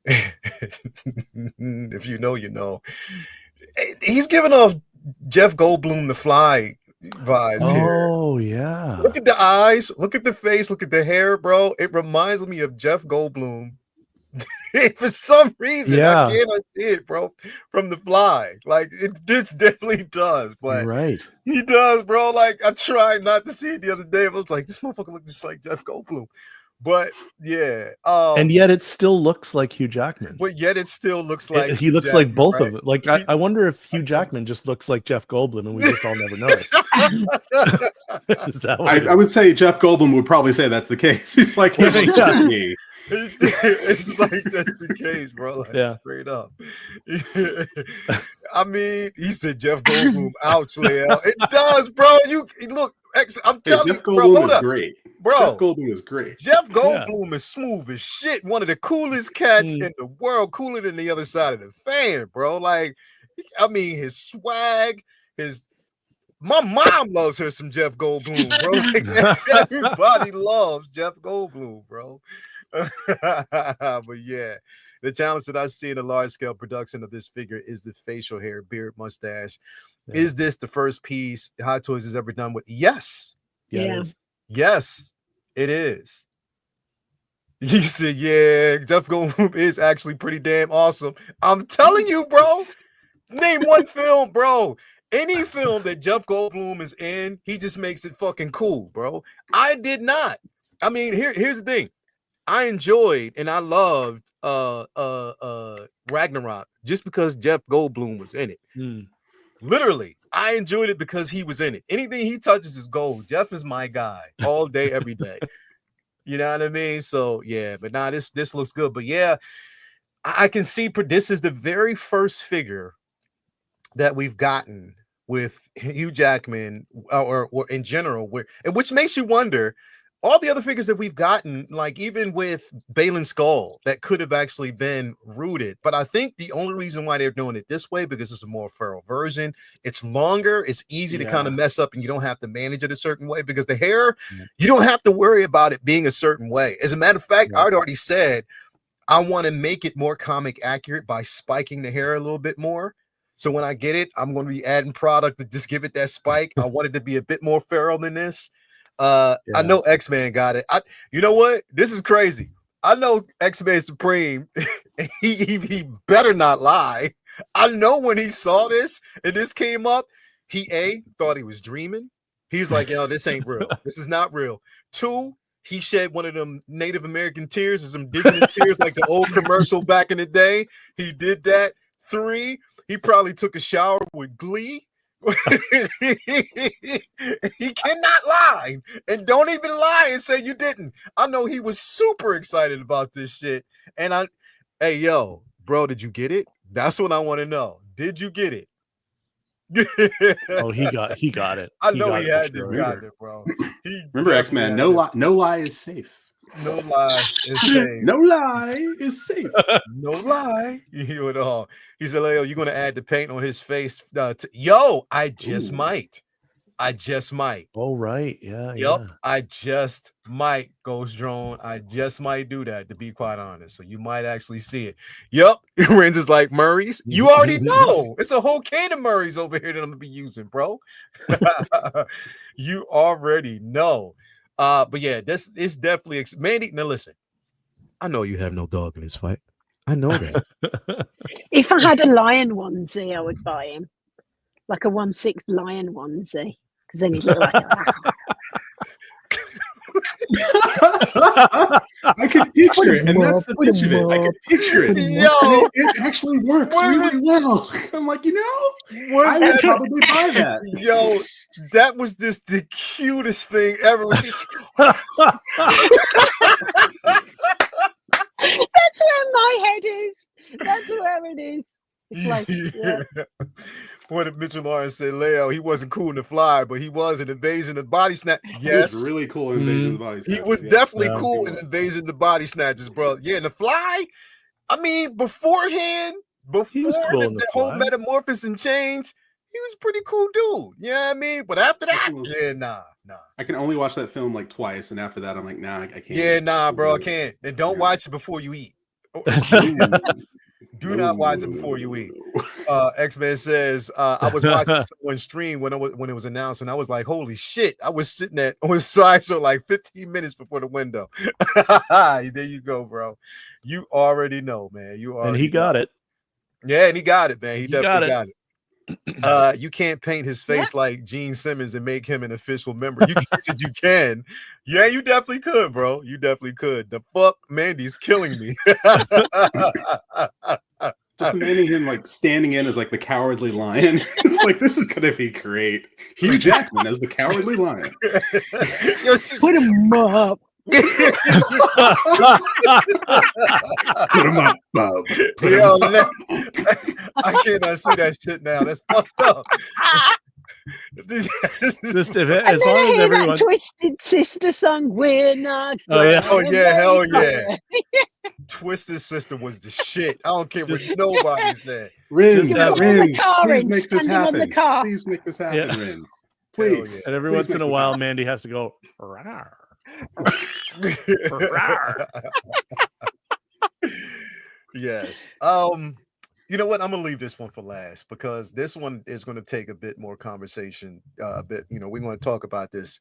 If you know, you know. He's giving off Jeff Goldblum the Fly vibes here. Oh yeah. Look at the eyes, look at the face, look at the hair, bro. It reminds me of Jeff Goldblum. For some reason, I cannot see it, bro, from The Fly. Like, this definitely does, but he does, bro. Like, I tried not to see it the other day, but I was like, this motherfucker looks just like Jeff Goldblum. But yeah, and yet it still looks like Hugh Jackman. But yet it still looks like he looks Jackman, like both of them. Like, I wonder if Hugh Jackman just looks like Jeff Goldblum, and we just all never noticed. I would say Jeff Goldblum would probably say that's the case. He's like, he looks like me. It's like that's the case, bro. Like, straight up. I mean, he said Jeff Goldblum. Ouch, Leo. It does, bro. You look. I'm telling Jeff Goldblum is great, bro. Jeff Goldblum is great. Jeff Goldblum is smooth as shit. One of the coolest cats in the world, cooler than the other side of the fan, bro. Like, I mean, his swag, my mom loves her some Jeff Goldblum, bro. Like, everybody loves Jeff Goldblum, bro. But yeah, the challenge that I see in a large-scale production of this figure is the facial hair, beard, mustache. Is this the first piece Hot Toys has ever done with? Yes. Yes, it is. He said, yeah, Jeff Goldblum is actually pretty damn awesome. I'm telling you, bro. Name one film, bro. Any film that Jeff Goldblum is in, he just makes it fucking cool, bro. I did not. I mean, here's the thing. I enjoyed and I loved Ragnarok just because Jeff Goldblum was in it. Literally, I enjoyed it because he was in it. Anything he touches is gold. Jeff is my guy all day, every day. You know what I mean? So yeah, but nah, this looks good. But yeah, I can see this is the very first figure that we've gotten with Hugh Jackman or in general, which makes you wonder, all the other figures that we've gotten, like even with Balin's skull, that could have actually been rooted. But I think the only reason why they're doing it this way, because it's a more feral version. It's longer. It's easy to kind of mess up, and you don't have to manage it a certain way, because the hair, you don't have to worry about it being a certain way. As a matter of fact, I'd already said I want to make it more comic accurate by spiking the hair a little bit more. So when I get it, I'm going to be adding product to just give it that spike. I want it to be a bit more feral than this. I know X-Man got it. You know what? This is crazy. I know X-Man Supreme. he better not lie. I know when he saw this and this came up, he thought he was dreaming. He's like, yo, this ain't real. This is not real. 2, he shed one of them Native American tears or some indigenous tears, like the old commercial back in the day. He did that. 3, he probably took a shower with glee. He cannot lie, and don't even lie and say you didn't. I know he was super excited about this shit. And hey, yo, bro, did you get it? That's what I want to know. Did you get it? Oh, he got it. I know he had to got it, bro. Remember, X-Man, no lie is safe. No lie is safe. No lie is safe. No lie. He said, Leo, you're going to add the paint on his face. Yo, I just might. Oh, right. Yeah. Yep. Yeah. I just might, Ghost Drone. I just might do that, to be quite honest. So you might actually see it. Yep. Renz is like, Murray's. You already know. It's a whole can of Murray's over here that I'm going to be using, bro. You already know. But yeah, this is definitely Mandy. Now listen, I know you have no dog in this fight. I know that. If I had a lion onesie, I would buy him, like a 1/6 lion onesie, because then he'd look like I could picture it, and that's the pitch of it. I could picture it. Yo, it actually works really well. I'm like, I would probably buy that. Yo, that was just the cutest thing ever. That's where my head is. That's where it is. It's like, What did Mitchell Lawrence say? Leo, he wasn't cool in the fly, but he was in Invasion of the Body Snatch. Yes, he was really cool in Invasion of the Body Snatch. He was definitely cool in Invasion of the Body Snatches, bro. Yeah, in the Fly. I mean, beforehand, the whole metamorphosis and change, he was a pretty cool dude. Yeah, I mean, but after that, nah. I can only watch that film like twice, and after that, I'm like, nah, I can't. Yeah, nah, bro, I can't. And don't watch it before you eat. Do not watch it before you eat. X-Men says, I was watching someone stream when it was announced, and I was like, holy shit. I was sitting on Sideshow like 15 minutes before the window. There you go, bro. You already know, man. And he got it. Yeah, and he got it, man. He definitely got it. You can't paint his face like Gene Simmons and make him an official member. You said you can. Yeah, you definitely could, bro. You definitely could. The fuck, Mandy's killing me. Just imagining him like standing in as like the Cowardly Lion. It's like, this is gonna be great. Hugh Jackman as the Cowardly Lion. Put him up. Put him up, Bob. Yo, I cannot see that shit now. That's fucked up. Just as long as everyone. That Twisted Sister song, we're not. Oh yeah. Oh yeah, hell yeah. Twisted Sister was the shit. I don't care what nobody said. Renz, please make this happen. Please make this happen, Renz. Please. Yeah. And every once in a while, Mandy has to go. Rawr. Yes. You know what? I'm gonna leave this one for last, because this one is going to take a bit more conversation. We're going to talk about this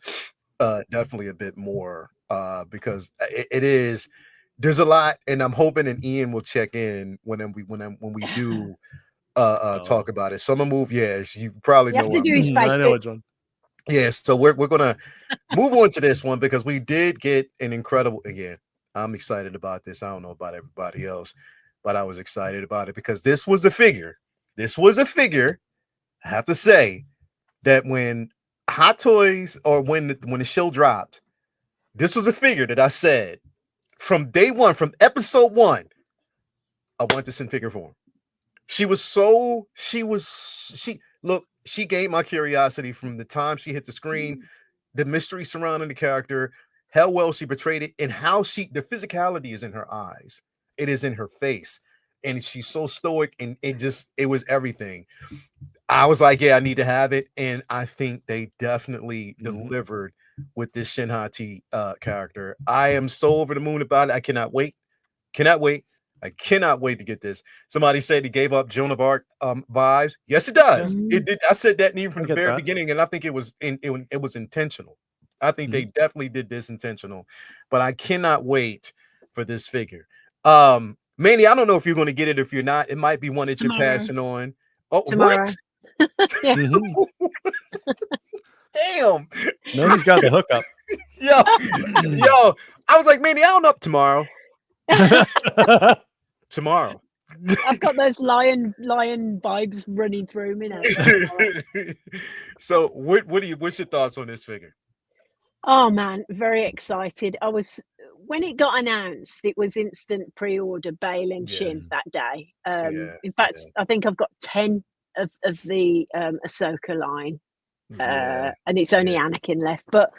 definitely a bit more because it is. There's a lot, and I'm hoping and Ian will check in when we do talk about it. So I'm gonna move. Yes, you probably know. I know which one. Yes, so we're gonna move on to this one, because we did get an incredible. Again, I'm excited about this. I don't know about everybody else, but I was excited about it because this was a figure. I have to say that when Hot Toys, or when the show dropped, this was a figure that I said from day one, from episode 1, I want this in figure form. She gained my curiosity from the time she hit the screen. The mystery surrounding the character how well she portrayed it, and how the physicality is in her eyes. It is in her face. And she's so stoic, and it was everything. I was like, yeah, I need to have it. And I think they definitely delivered with this Shin Hati character. I am so over the moon about it. I cannot wait. I cannot wait to get this. Somebody said it gave up Joan of Arc vibes. Yes, it does. It did. I said that even from the very beginning, and I think it was intentional. I think they definitely did this intentional. But I cannot wait for this figure. Manny, I don't know if you're going to get it. If you're not, it might be one that you're passing on. Oh, tomorrow. What? Damn. Manny's got the hookup. Yo, I was like, Manny, I don't know tomorrow. Tomorrow. I've got those lion vibes running through me now. So, what's your thoughts on this figure? Oh man, very excited. When it got announced, it was instant pre-order, Bale and Shin that day. In fact, I think I've got 10 of the Ahsoka line, and it's only Anakin left. But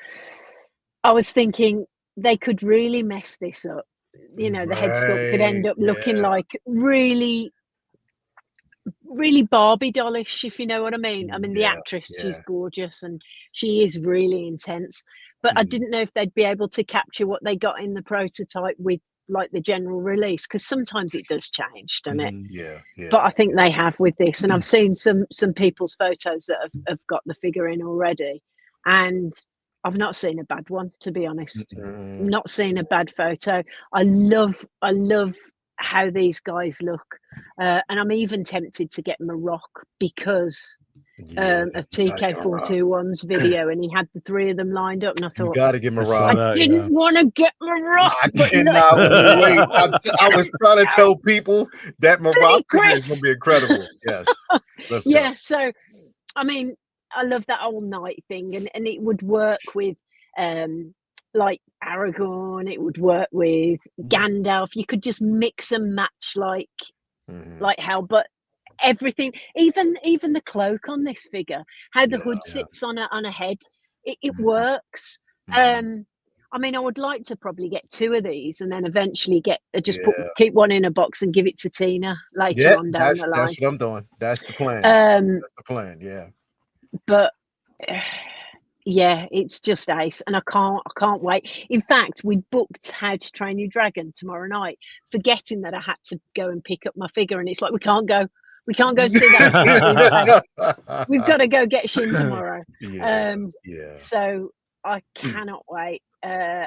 I was thinking they could really mess this up. You know, the head sculpt could end up looking like really, really Barbie dollish, if you know what I mean. I mean, the actress, she's gorgeous and she is really intense. But I didn't know if they'd be able to capture what they got in the prototype with like the general release, because sometimes it does change, doesn't it? But I think they have with this, and I've seen some people's photos that have got the figure in already, and I've not seen a bad one, to be honest. Not seen a bad photo. I love how these guys look, and I'm even tempted to get Marok because of TK421's video, and he had the 3 of them lined up, and I thought, you gotta get Marok. I didn't want to get Marok. I cannot wait. I was trying to tell people that Marok is going to be incredible. Yes. Yeah. So, I mean, I love that whole night thing, and it would work with like Aragorn. It would work with Gandalf. You could just mix and match like hell, but. Everything, even the cloak on this figure, how the hood sits on a head, it works. I mean, I would like to probably get 2 of these and then eventually keep one in a box and give it to Tina later on down the line. That's what I'm doing. That's the plan. That's the plan. Yeah. But it's just ace, and I can't wait. In fact, we booked How to Train Your Dragon tomorrow night, forgetting that I had to go and pick up my figure, and it's like we can't go see that. We've got to go get Shin tomorrow. So I cannot wait. I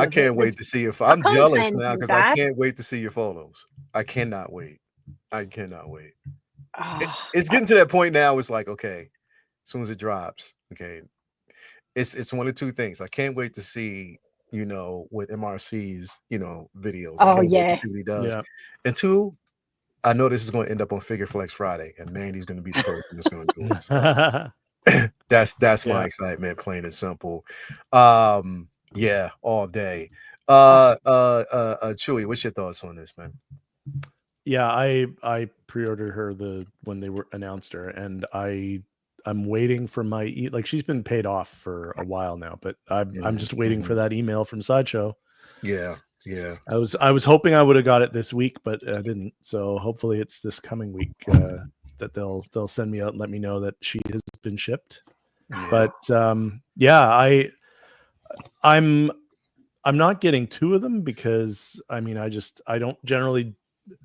can't wait to see if I'm jealous now because I can't wait to see your photos. I cannot wait. It's getting to that point now. It's like, okay, as soon as it drops, okay, it's one of 2 things. I can't wait to see, what MRC's, videos. Oh yeah, what he does. And 2, I know this is going to end up on Figure Flex Friday, and Mandy's going to be the person that's going to do it. So that's my excitement, plain and simple. All day. Chewy, what's your thoughts on this, man? Yeah, I pre-ordered her when they announced her, and I'm waiting for my she's been paid off for a while now, but I'm just waiting for that email from Sideshow. Yeah. I was hoping I would have got it this week, but I didn't. So hopefully it's this coming week that they'll send me out and let me know that she has been shipped. But I'm not getting 2 of them because I don't generally.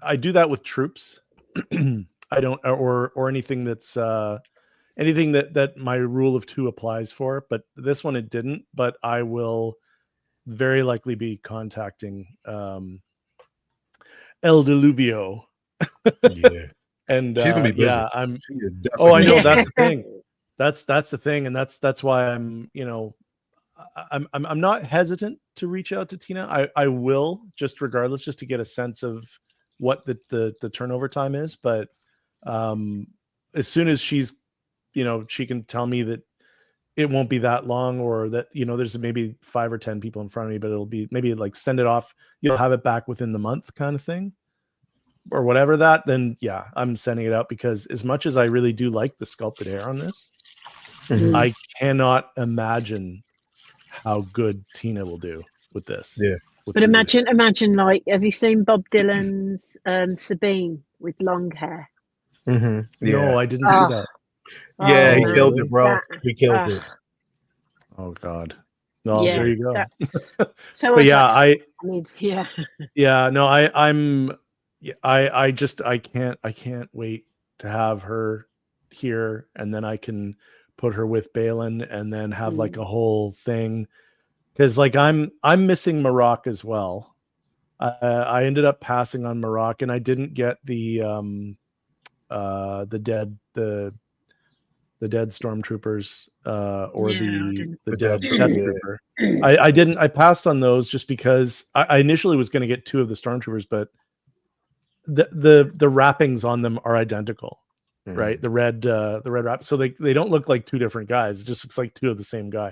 I do that with troops. I don't or anything that's anything that my rule of 2 applies for. But this one it didn't. But I will very likely be contacting El Deluvio. And she's gonna be busy. I know that's the thing. That's the thing, and that's why I'm not hesitant to reach out to Tina. I will just regardless, just to get a sense of what the turnover time is. But as soon as she's she can tell me that it won't be that long, or that there's maybe 5 or 10 people in front of me, but it'll be maybe like send it off, you'll have it back within the month kind of thing, or whatever then I'm sending it out, because as much as I really do like the sculpted hair on this, I cannot imagine how good Tina will do with this. Yeah. But imagine, like, have you seen Bob Dylan's Sabine with long hair? Mm-hmm. Yeah. No, I didn't see that. Yeah, he man, killed it, bro. He killed it. Oh God. No, yeah, there you go. So, but yeah, I mean, yeah. Yeah, no, I can't wait to have her here, and then I can put her with Balin, and then have like a whole thing. Because like I'm missing Maroc as well. I ended up passing on Maroc, and I didn't get the dead stormtroopers or the dead Death Trooper. I didn't. I passed on those just because I initially was going to get 2 of the stormtroopers, but the wrappings on them are identical, right? The red wrap, so they don't look like 2 different guys. It just looks like 2 of the same guy.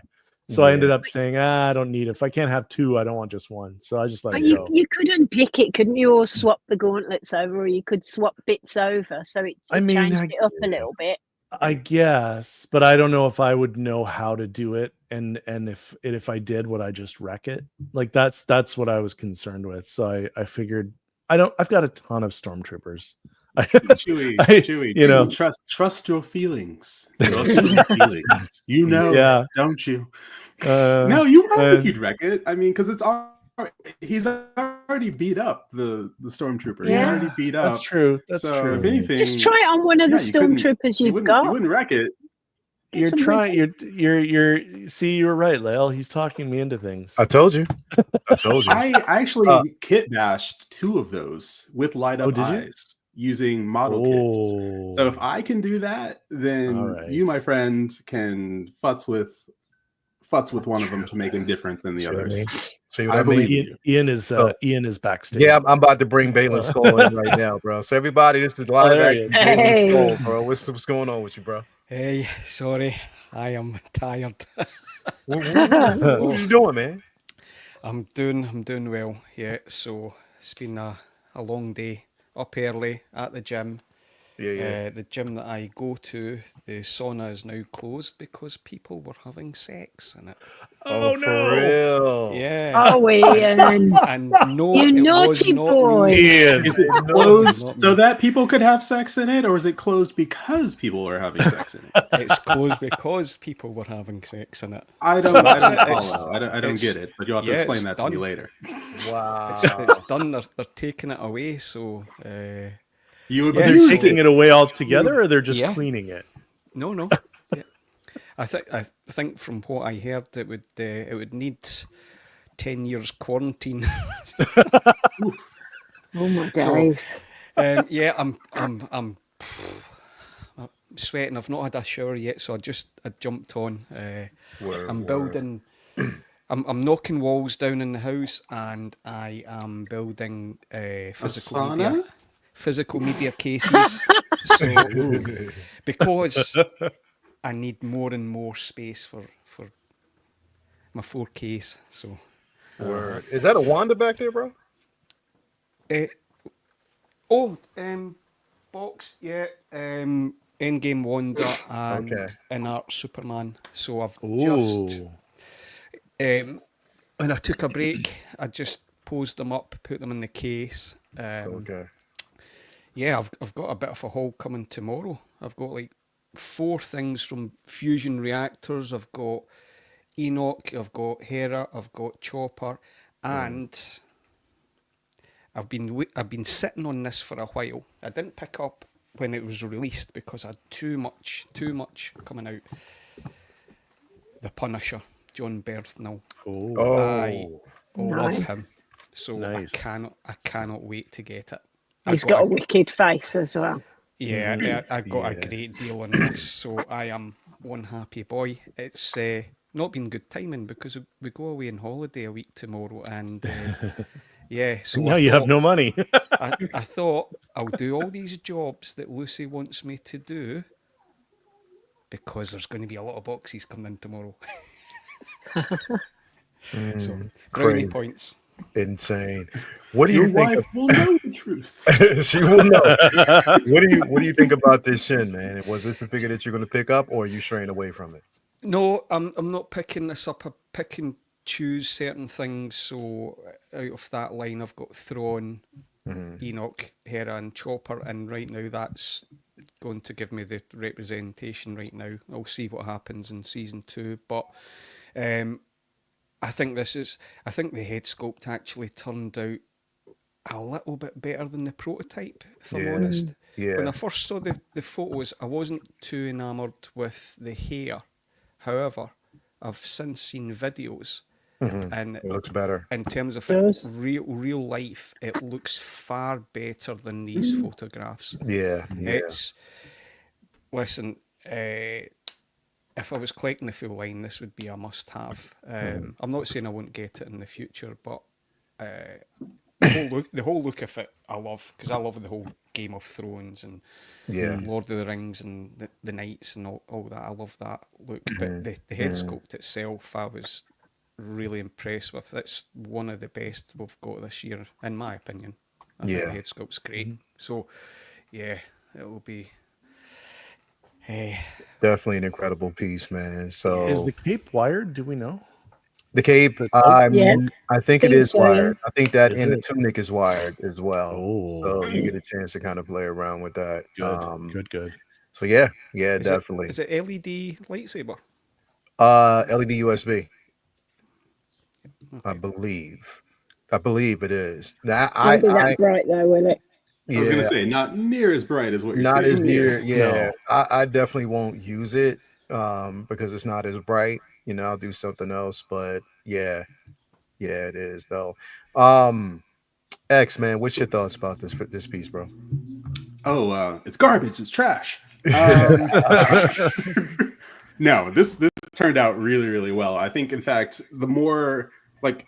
So I ended up saying, I don't need it. If I can't have 2, I don't want just 1. So I just let it go. You couldn't pick it, couldn't you? Or swap the gauntlets over, or you could swap bits over, so it changed it up a little bit. I guess, but I don't know if I would know how to do it, and if I did, would I just wreck it? Like that's what I was concerned with. So I figured I've got a ton of stormtroopers. Chewie, you know, trust your feelings. Trust your feelings. You know, don't you? No, you don't think you'd wreck it. I mean, because he's already beat up the stormtrooper. Yeah, he's already beat up. That's true. That's true. If anything, just try it on one of the stormtroopers you've got. You wouldn't wreck it. You're trying. You're. See, you were right, Lael. He's talking me into things. I told you. I actually kit bashed 2 of those with light up eyes using model kits. So if I can do that, then you, my friend, can futz with one of them to make him different than the others. See what I believe Ian is backstage. Yeah, I'm about to bring Balin's Skull in right now, bro. So everybody, this is live action. Skull, bro. What's going on with you, bro? Hey, sorry, I am tired. What are you doing, man? I'm doing well. Yeah, so it's been a long day. Up early at the gym. The gym that I go to, the sauna is now closed because people were having sex in it. Oh no! For real? Yeah. Oh, Ian. And no, you it naughty was not boy. me. Ian. Is it closed so that people could have sex in it, or is it closed because people were having sex in it? It's closed because people were having sex in it. I don't follow. I don't get it, but you'll have to explain that to me later. Wow. It's done. They're taking it away. So they're taking it away altogether, or they're just cleaning it? No. Yeah. I think from what I heard, it would need 10 years quarantine. Oh my days. So, I'm sweating. I've not had a shower yet, so I jumped on. I'm building. I'm knocking walls down in the house, and I am building physical media cases. So because I need more and more space for my 4Ks. So is that a Wanda back there, bro? Box, yeah. Endgame Wanda and In-Art Superman. So I've just when I took a break, I just posed them up, put them in the case. Yeah, I've got a bit of a haul coming tomorrow. I've got like 4 things from fusion reactors. I've got Enoch, I've got Hera, I've got Chopper, and I've been sitting on this for a while. I didn't pick up when it was released because I had too much coming out. The Punisher, John Berthnell. I love him. So I cannot wait to get it. He's got a wicked face as well. Yeah, I got a great deal on this, so I am one happy boy. It's not been good timing because we go away on holiday a week tomorrow, and so now you have no money. I thought I'll do all these jobs that Lucy wants me to do because there's going to be a lot of boxes coming in tomorrow. So brownie points. Insane. What do Your you think? wife will know the truth. She will know. What do you think about this Shin, man? Was this a figure that you're going to pick up, or are you straying away from it? No, I'm not picking this up. I pick and choose certain things. So out of that line, I've got Thrawn, Enoch, Hera, and Chopper, and right now that's going to give me the representation. Right now, I'll see what happens in season 2, but I think the head sculpt actually turned out a little bit better than the prototype, if I'm honest. Yeah. When I first saw the photos, I wasn't too enamoured with the hair. However, I've since seen videos, and it looks better. in terms of real life, it looks far better than these photographs. Yeah. Listen, if I was collecting the full line, this would be a must-have. I'm not saying I won't get it in the future, but the whole look of it, I love, because I love the whole Game of Thrones and Lord of the Rings and the Knights and all that. I love that look, but the head sculpt itself, I was really impressed with. It's one of the best we've got this year, in my opinion. I think the head sculpt's great. So, yeah, it will be. Definitely an incredible piece, man. So is the cape wired? Do we know? The cape, I think it is wired. I think that and the tunic is wired as well. So you get a chance to kind of play around with that. Good. So yeah, definitely. Is it LED lightsaber? LED USB. Okay. I believe it is. Won't be that bright though, will it? I was gonna say not near as bright as what you're saying. Not as near. Yeah, no. I definitely won't use it because it's not as bright. I'll do something else, but yeah, it is though. X, man, what's your thoughts about this piece, bro? Oh, it's garbage. It's trash. No, this turned out really, really well. I think, in fact, the more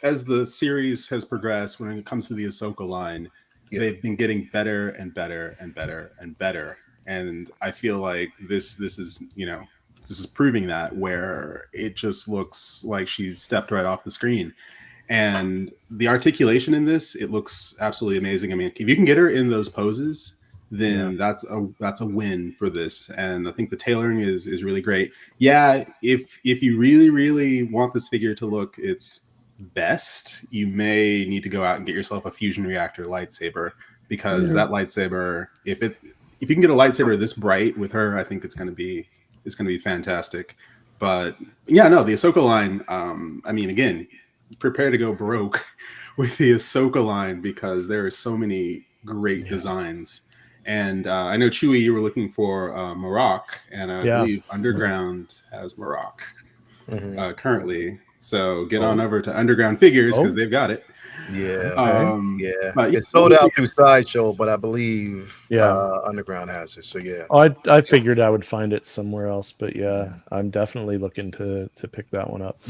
as the series has progressed, when it comes to the Ahsoka line, they've been getting better and better and better and better. And I feel like this is proving that, where it just looks like she's stepped right off the screen. And the articulation in this, it looks absolutely amazing. I mean, if you can get her in those poses, then that's a win for this. And I think the tailoring is really great. Yeah, if you really, really want this figure to look its best, you may need to go out and get yourself a fusion reactor lightsaber, because that lightsaber, if you can get a lightsaber this bright with her, I think it's going to be fantastic. But yeah, no, the Ahsoka line, I mean, again, prepare to go broke with the Ahsoka line, because there are so many great designs. And I know, Chewie, you were looking for Marok, and I believe Underground has Marok currently. So get on over to Underground Figures, because they've got it. Yeah. But it's sold out through Sideshow, but I believe Underground has it. So yeah. I figured I would find it somewhere else, but yeah, I'm definitely looking to pick that one up.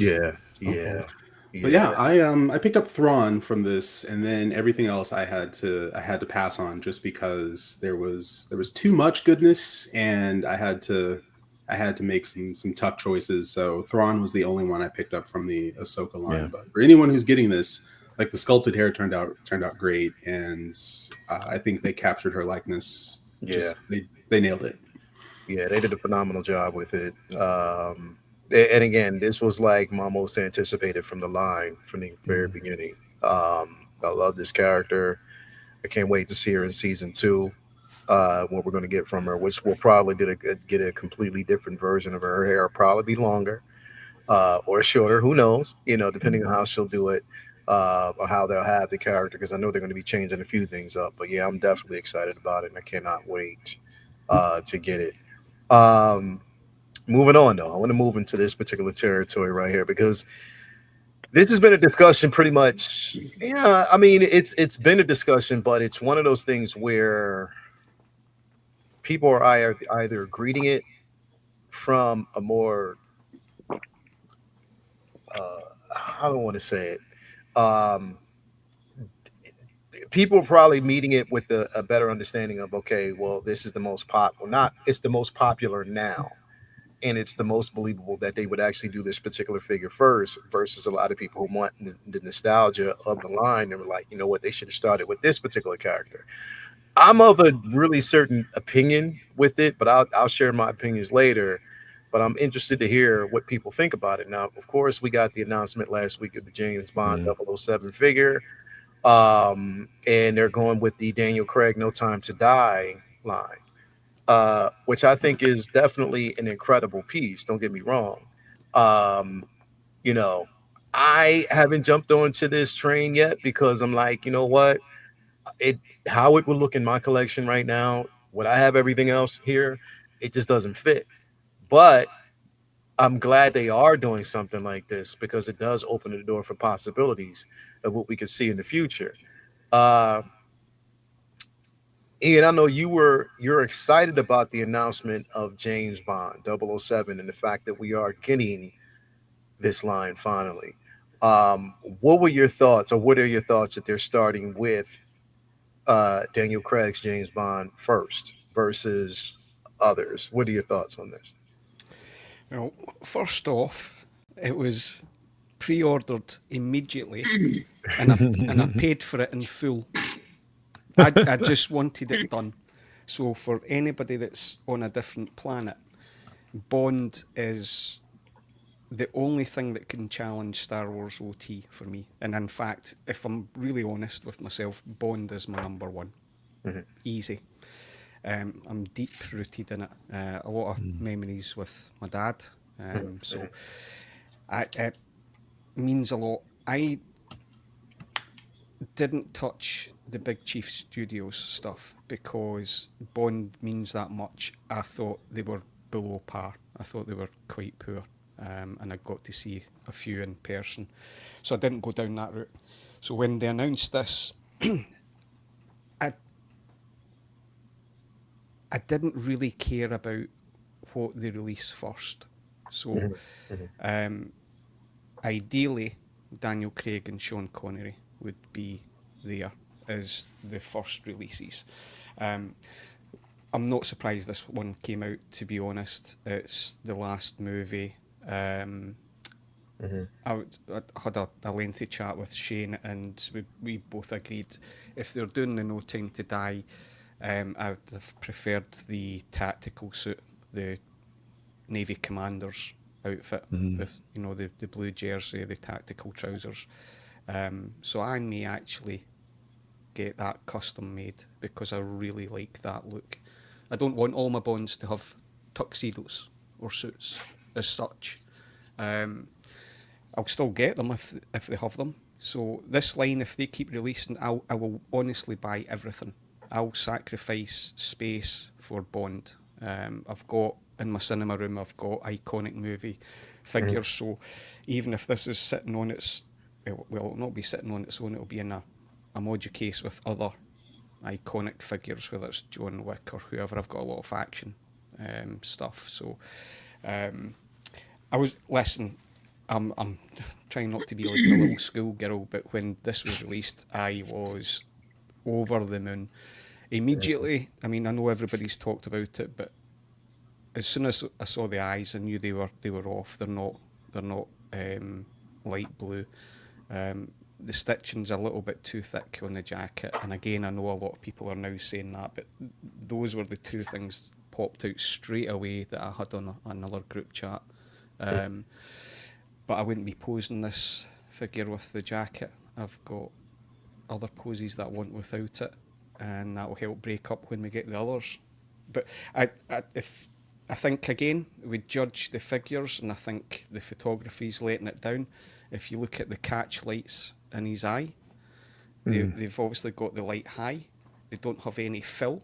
But yeah, I picked up Thrawn from this, and then everything else I had to pass on, just because there was too much goodness, and I had to make some tough choices. So Thrawn was the only one I picked up from the Ahsoka line. But for anyone who's getting this, the sculpted hair turned out great, and I think they captured her likeness. They nailed it. Yeah, they did a phenomenal job with it. And again, this was my most anticipated from the line from the very beginning. I love this character. I can't wait to see her in season 2. What we're going to get from her, which will probably get a completely different version of her. Her hair will probably be longer or shorter. Who knows? Depending on how she'll do it, or how they'll have the character. Because I know they're going to be changing a few things up. But yeah, I'm definitely excited about it, and I cannot wait to get it. Moving on, though, I want to move into this particular territory right here, because this has been a discussion pretty much. Yeah, I mean, it's been a discussion, but it's one of those things where people are either greeting it from a more, I don't want to say it. People are probably meeting it with a better understanding of, okay, well, this is the most it's the most popular now. And it's the most believable that they would actually do this particular figure first, versus a lot of people who want the nostalgia of the line. They were like, you know what, they should have started with this particular character. I'm of a really certain opinion with it, but I'll share my opinions later. but I'm interested to hear what people think about it. Now, of course, we got the announcement last week of the James Bond 007 figure, and they're going with the Daniel Craig No Time to Die line, which I think is definitely an incredible piece. Don't get me wrong. You know, I haven't jumped onto this train yet because I'm like, you know what? How it would look in my collection right now, would I have everything else here? It just doesn't fit. But I'm glad they are doing something like this because it does open the door for possibilities of what we could see in the future. Ian, I know you're excited about the announcement of James Bond 007 and the fact that we are getting this line finally. What were your thoughts, or what are your thoughts that they're starting with Daniel Craig's James Bond first versus others? What are your thoughts on this? Well, first off, it was pre-ordered immediately, and I paid for it in full. I just wanted it done. So for anybody that's on a different planet, Bond is the only thing that can challenge Star Wars OT for me. And in fact, if I'm really honest with myself, Bond is my number one. Easy. I'm deep rooted in it. A lot of memories with my dad. So it means a lot. I didn't touch the Big Chief Studios stuff because Bond means that much. I thought they were below par. I thought they were quite poor. And I got to see a few in person. So I didn't go down that route. So when they announced this, I didn't really care about what they release first. So ideally, Daniel Craig and Sean Connery would be there as the first releases. I'm not surprised this one came out, to be honest. It's the last movie. I had a lengthy chat with Shane, and we both agreed if they're doing the No Time to Die, I would have preferred the tactical suit, the Navy Commander's outfit with the blue jersey, the tactical trousers. So I may actually get that custom made because I really like that look. I don't want all my Bonds to have tuxedos or suits as such. I'll still get them if they have them. So this line, if they keep releasing, I will honestly buy everything. I'll sacrifice space for Bond. I've got in my cinema room, I've got iconic movie figures. So even if this is sitting on its, well, it'll not be sitting on its own. It'll be in a modu case with other iconic figures, whether it's John Wick or whoever. I've got a lot of action stuff. So I'm trying not to be like a little schoolgirl, but when this was released, I was over the moon. Immediately, I mean, I know everybody's talked about it, but as soon as I saw the eyes, I knew they were off. They're not light blue. The stitching's a little bit too thick on the jacket, and again, I know a lot of people are now saying that, but those were the two things popped out straight away that I had on another group chat. But I wouldn't be posing this figure with the jacket. I've got other poses that I want without it, and that will help break up when we get the others. But I think again we judge the figures, and I think the photography's letting it down. If you look at the catch lights in his eye, they've obviously got the light high. They don't have any fill,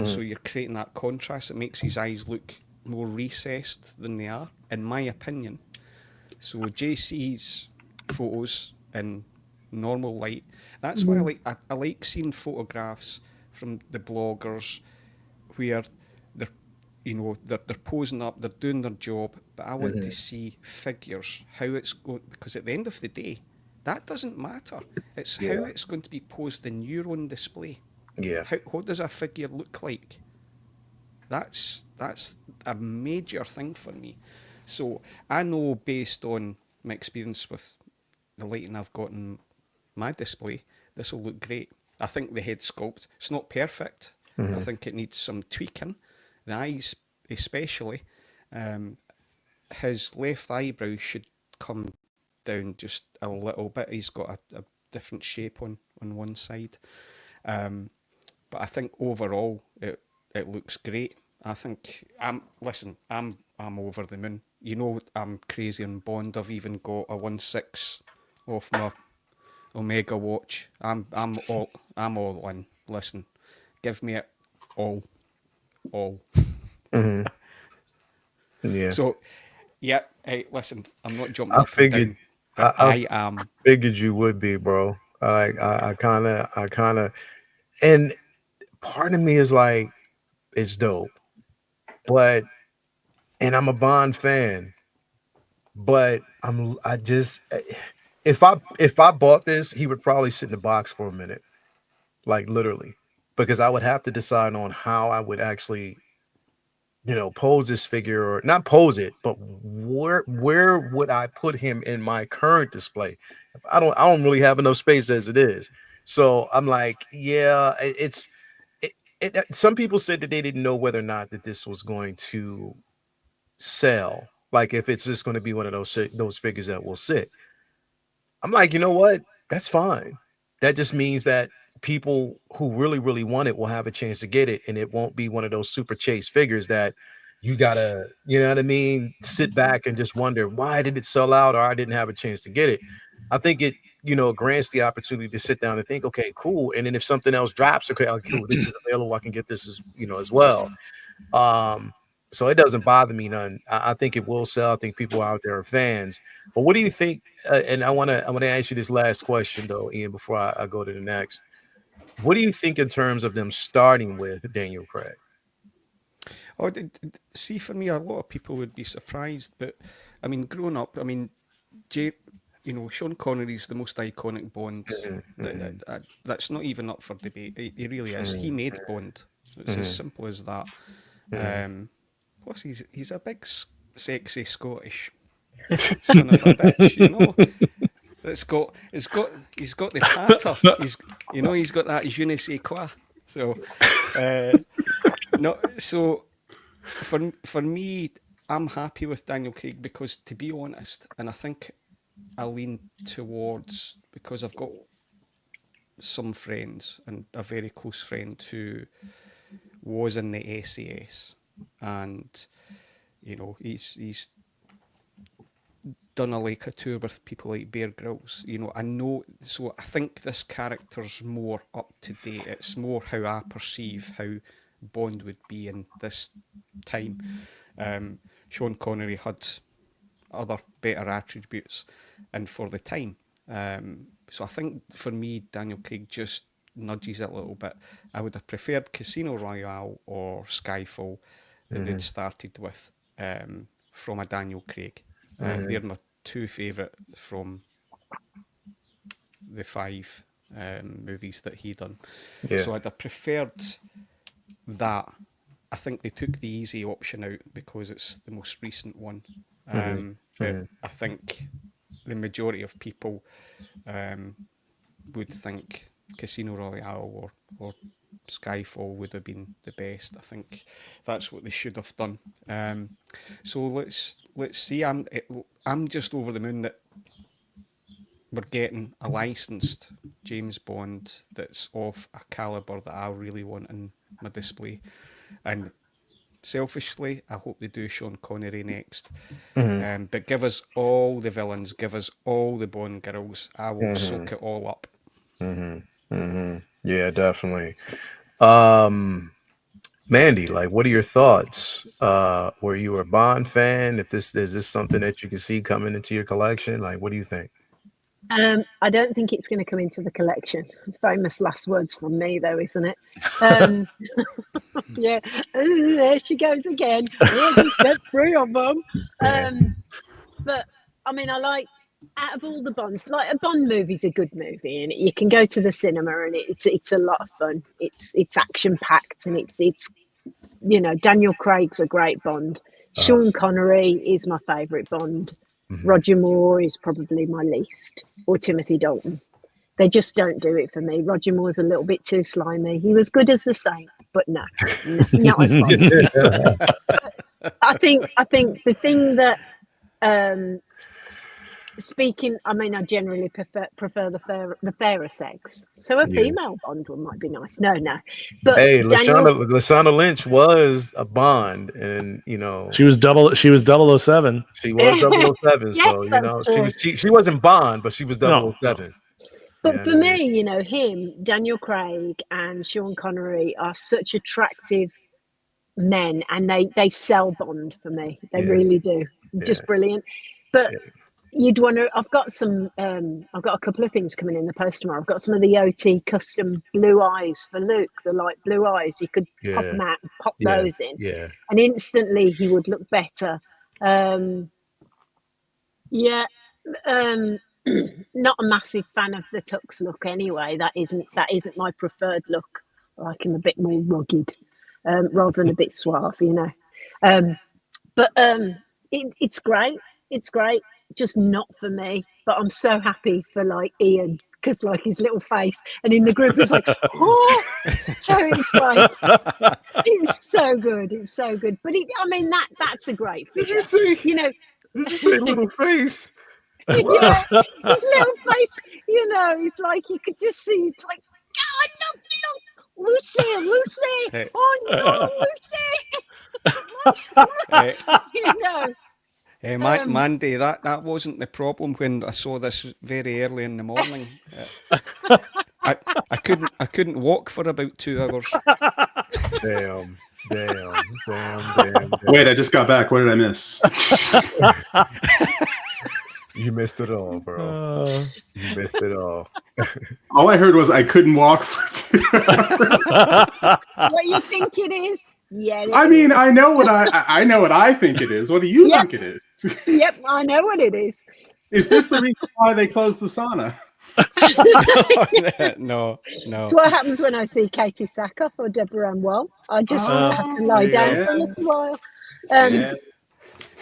so you're creating that contrast. It makes his eyes look more recessed than they are, in my opinion. So JC's photos in normal light. That's why I like seeing photographs from the bloggers where they're posing up, they're doing their job, but I want to see figures, how it's going, because at the end of the day, that doesn't matter. It's how it's going to be posed in your own display. Yeah. What does a figure look like? That's a major thing for me. So I know, based on my experience with the lighting I've got in my display, this will look great. I think the head sculpt, it's not perfect. I think it needs some tweaking. The eyes especially. his left eyebrow should come down just a little bit. He's got a different shape on one side. But I think overall it looks great. I think I'm over the moon. You know, I'm crazy on Bond. I've even got a 1/6 off my Omega watch. I'm all in. Listen, give me it all. Mm-hmm. Yeah. So, yeah. Hey, listen, I'm not jumping. I figured. I am. Figured you would be, bro. I kind of, and part of me is like, it's dope, but, and I'm a Bond fan, but if I bought this, he would probably sit in the box for a minute, like literally, because I would have to decide on how I would actually, pose this figure, or not pose it, but where would I put him in my current display? I don't really have enough space as it is. So I'm like, yeah, some people said that they didn't know whether or not that this was going to sell. Like if it's just going to be one of those figures that will sit. I'm like, you know what? That's fine. That just means that people who really, really want it will have a chance to get it, and it won't be one of those super chase figures that you gotta, you know what I mean, sit back and just wonder, why did it sell out, or I didn't have a chance to get it. I think it, grants the opportunity to sit down and think, okay, cool. And then if something else drops, okay, cool, this is available, I can get this as well. So it doesn't bother me none. I think it will sell. I think people out there are fans. But what do you think? And I want to ask you this last question though, Ian, before I go to the next. What do you think in terms of them starting with Daniel Craig? Oh, see, for me, a lot of people would be surprised, but I mean, growing up, I mean, Sean Connery's the most iconic Bond. That's not even up for debate. He really is. He made Bond. It's as simple as that. Plus, he's a big, sexy Scottish son of a bitch, He's got the patter. He's got that je ne sais quoi. So, so for me, I'm happy with Daniel Craig because, to be honest, and I think I lean towards, because I've got some friends and a very close friend who was in the SAS, and he's done a tour with people like Bear Grylls. I know, so I think this character's more up to date. It's more how I perceive how Bond would be in this time. Sean Connery had other better attributes, and for the time. So I think for me, Daniel Craig just nudges it a little bit. I would have preferred Casino Royale or Skyfall that they'd started with from a Daniel Craig. They're my two favourite from the 5 movies that he done. Yeah. So I'd have preferred that. I think they took the easy option out because it's the most recent one. But I think the majority of people would think Casino Royale or Skyfall would have been the best. I think that's what they should have done. So let's see. I'm just over the moon that we're getting a licensed James Bond that's of a caliber that I really want in my display. And selfishly, I hope they do Sean Connery next. But give us all the villains, give us all the Bond girls. I will soak it all up. Yeah, definitely. Mandy, like, what are your thoughts? Were you a Bond fan? Is this something that you can see coming into your collection? Like, what do you think? I don't think it's going to come into the collection. Famous last words from me, though, isn't it? Yeah, there she goes again. Just get 3 of them. But I mean, I like, out of all the Bonds, like, a Bond movie's a good movie, and you can go to the cinema, and it's a lot of fun. It's action packed, and it's Daniel Craig's a great Bond. Sean Connery is my favourite Bond. Roger Moore is probably my least, or Timothy Dalton. They just don't do it for me. Roger Moore's a little bit too slimy. He was good as the Saint, but not as Bond. I think the thing that Speaking, I mean, I generally prefer the fairer sex. So a female Bond one might be nice. No. But hey, Daniel... Lashana Lynch was a Bond, and she was 007. She was 007. Yes, So she wasn't Bond, but she was 007. No. But for me, him, Daniel Craig, and Sean Connery are such attractive men, and they sell Bond for me. They really do. Just brilliant. But you'd wonder. I've got a couple of things coming in the post tomorrow. I've got some of the OT custom blue eyes for Luke, the light blue eyes. You could pop them out and pop those in, and instantly he would look better. Not a massive fan of the tux look anyway. That isn't my preferred look. I like him a bit more rugged, rather than a bit suave, But it's great. It's great. Just not for me. But I'm so happy for Ian, because his little face, and in the group it's like, oh, so it's like, it's so good. It's so good. But that's a great figure. Did you say? Did you say little face? Wow. Yeah, his little face, it's like you could just see. It's like, oh, look, Lucy, hey. Oh no, Lucy. Hey, Mandy, that wasn't the problem when I saw this very early in the morning. I couldn't walk for about 2 hours. Damn. Wait, I just got back. What did I miss? You missed it all, bro. You missed it all. All I heard was I couldn't walk for 2 hours. What you think it is? Yeah. I mean, I know what I think it is. What do you think it is? Yep, I know what it is. Is this the reason why they closed the sauna? No. It's what happens when I see Katie Sackhoff or Deborah Ann Woll. I just have to lie down for a little while.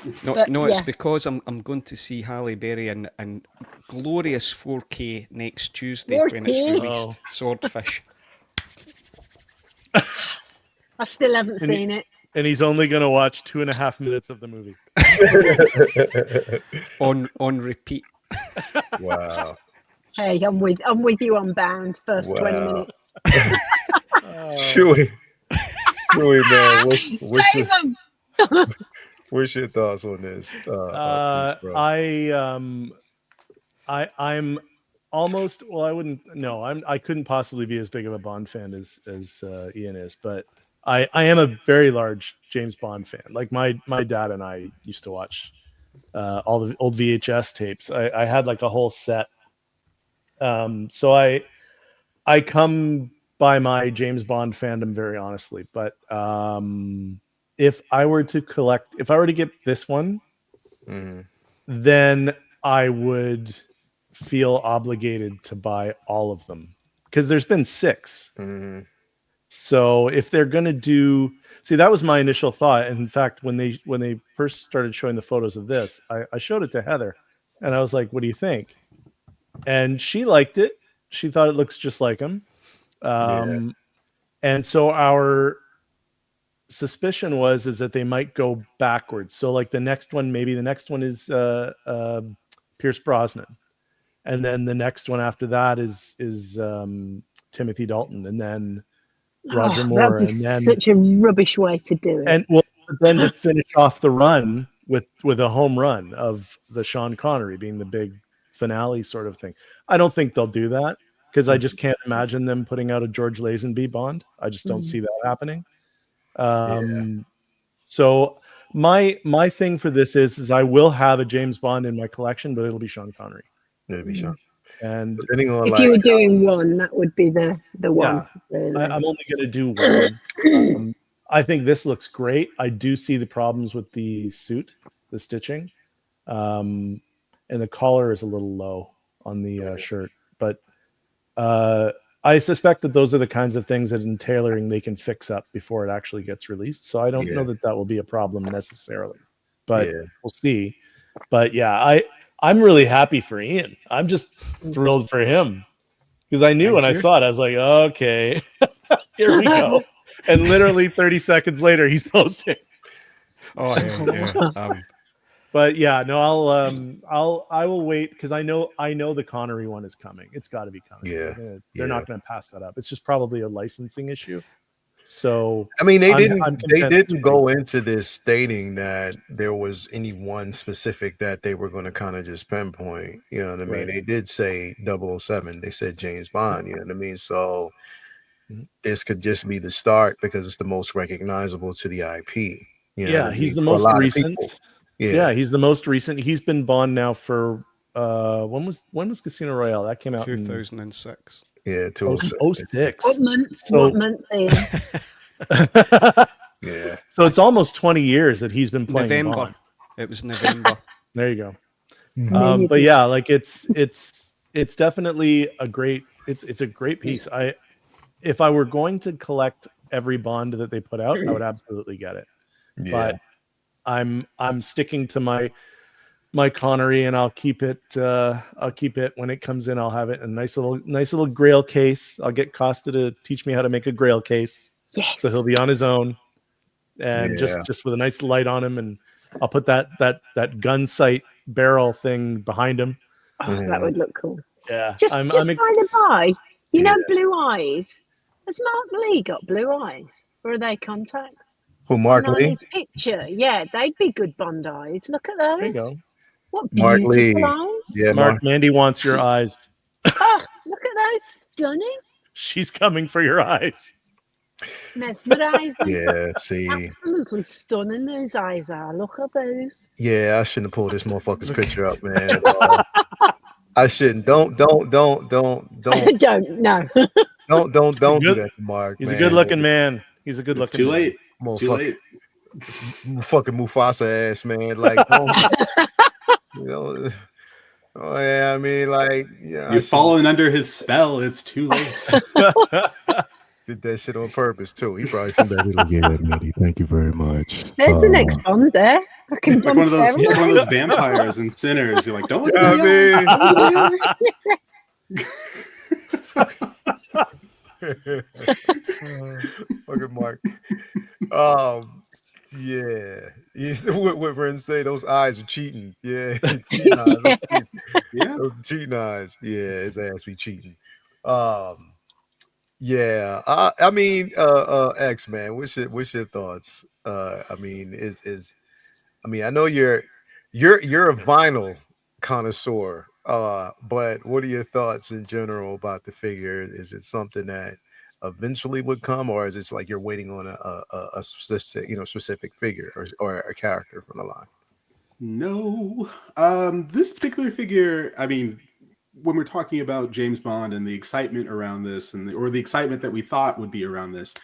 It's because I'm going to see Halle Berry in glorious 4K next Tuesday when it's released. Swordfish. I still haven't seen it. And he's only going to watch 2.5 minutes of the movie. on repeat. Wow. Hey, I'm with you on Bound. First 20 minutes. Chewy, man. Save him. What's your thoughts on this? I'm almost. Well, I wouldn't. No, I couldn't possibly be as big of a Bond fan as Ian is, but I am a very large James Bond fan. Like my dad and I used to watch all the old VHS tapes. I had like a whole set. So I come by my James Bond fandom very honestly, but if I were to get this one, then I would feel obligated to buy all of them because there's been 6. So if they're going to that was my initial thought. And in fact, when they first started showing the photos of this, I showed it to Heather and I was like, what do you think? And she liked it. She thought it looks just like him. And so our suspicion is that they might go backwards. So like the next one is Pierce Brosnan. And then the next one after that is Timothy Dalton. And then Roger Moore. That'd be such a rubbish way to do it. And then to finish off the run with a home run of the Sean Connery being the big finale sort of thing. I don't think they'll do that because I just can't imagine them putting out a George Lazenby Bond. I just don't see that happening. So my thing for this is I will have a James Bond in my collection, but it'll be Sean Connery. It'll be Sean. And if you were doing one, that would be the one. Really. I'm only going to do one. I think this looks great. I do see the problems with the suit, the stitching. And the collar is a little low on the shirt. But I suspect that those are the kinds of things that in tailoring they can fix up before it actually gets released. So I don't know that will be a problem necessarily. But we'll see. But yeah, I'm really happy for Ian. I'm just thrilled for him. Because I knew when I saw it, I was like, okay, here we go. And literally 30 seconds later, he's posting. Oh, yeah. But yeah, no, I will wait because I know the Connery one is coming. It's got to be coming. Yeah, they're not going to pass that up. It's just probably a licensing issue. So I mean, they didn't go into this stating that there was any one specific that they were going to kind of just pinpoint. You know what I mean? Right. They did say 007. They said James Bond. You know what I mean? So this could just be the start because it's the most recognizable to the IP. You know yeah, he's the most recent. Yeah, he's the most recent. He's been Bond now for when was Casino Royale? That came out 2006. Yeah, 2006. What month? So, what month? Yeah. So it's almost 20 years that he's been playing November. Bond. It was November. There you go. But yeah, like it's definitely a great it's a great piece. If I were going to collect every Bond that they put out, I would absolutely get it. Yeah. But I'm sticking to my Connery, and I'll keep it when it comes in. I'll have it in a nice little Grail case. I'll get Costa to teach me how to make a Grail case. Yes. So he'll be on his own, and just with a nice light on him, and I'll put that gun sight barrel thing behind him. Oh, that would look cool. Yeah. Just by the by, you know, blue eyes. Has Mark Lee got blue eyes, or are they contacts? Who, Mark Lee? His picture, yeah, they'd be good Bond eyes. Look at those. There you go. What Mark beautiful Lee. eyes. Yeah, Mark, Mandy wants your eyes. Oh, look at those, stunning. She's coming for your eyes. Mesmerizing. Yeah, see. Absolutely stunning those eyes are. Look at those. Yeah, I shouldn't have pulled this motherfucker's picture up, man. I shouldn't. Don't. Don't no. Don't do that, Mark. He's a good looking man. He's a good looking. Too late. It's too late. Fucking Mufasa ass, man. Like, you know. Oh yeah, I mean, like, yeah. You've fallen under his spell. It's too late. Did that shit on purpose too. He probably said that. It'll get admitted. Thank you very much. There's the next Bond there. I can like one of those vampires and sinners. You're like, don't look at me. Look at Mark. Yeah. What Ren say, those eyes are cheating. Yeah. Yeah. Those are cheating eyes. Yeah, his ass be cheating. Yeah. I mean, X-Man, what's your thoughts? I mean, I know you're a vinyl connoisseur, but what are your thoughts in general about the figure? Is it something that eventually would come, or is it like you're waiting on a specific figure or a character from the line? No, this particular figure, I mean, when we're talking about James Bond and the excitement around this, or the excitement that we thought would be around this,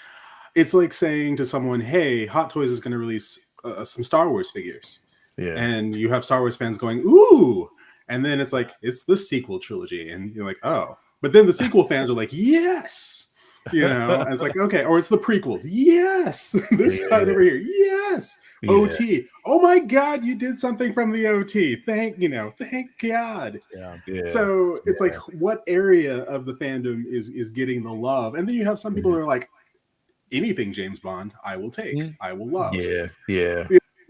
it's like saying to someone, "Hey, Hot Toys is going to release some Star Wars figures," and you have Star Wars fans going, "Ooh!" And then it's like it's the sequel trilogy, and you're like, "Oh!" But then the sequel fans are like, "Yes!" You know, and it's like, okay, or it's the prequels. Yes, this side over here. Yes, OT. Oh my God, you did something from the OT. Thank God. Yeah. So it's like, what area of the fandom is getting the love? And then you have some people that are like, anything James Bond, I will take. I will love. Yeah.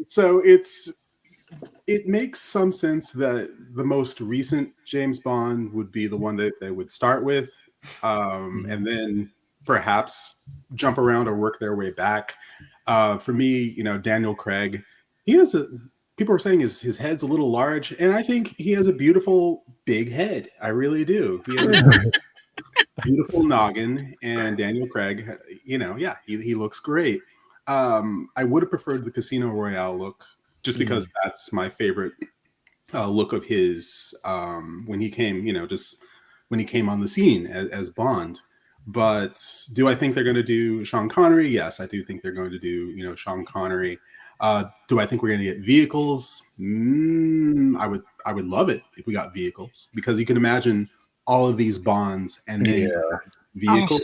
So it makes some sense that the most recent James Bond would be the one that they would start with, and then perhaps jump around or work their way back. For me, Daniel Craig, people are saying his head's a little large, and I think he has a beautiful big head. I really do. He has a beautiful noggin, and Daniel Craig, he looks great. I would have preferred the Casino Royale look, just because that's my favorite look of his when he came, when he came on the scene as Bond. But do I think they're going to do Sean Connery? Yes, I do think they're going to do, Sean Connery. Do I think we're going to get vehicles? I would love it if we got vehicles, because you can imagine all of these Bonds and then vehicles.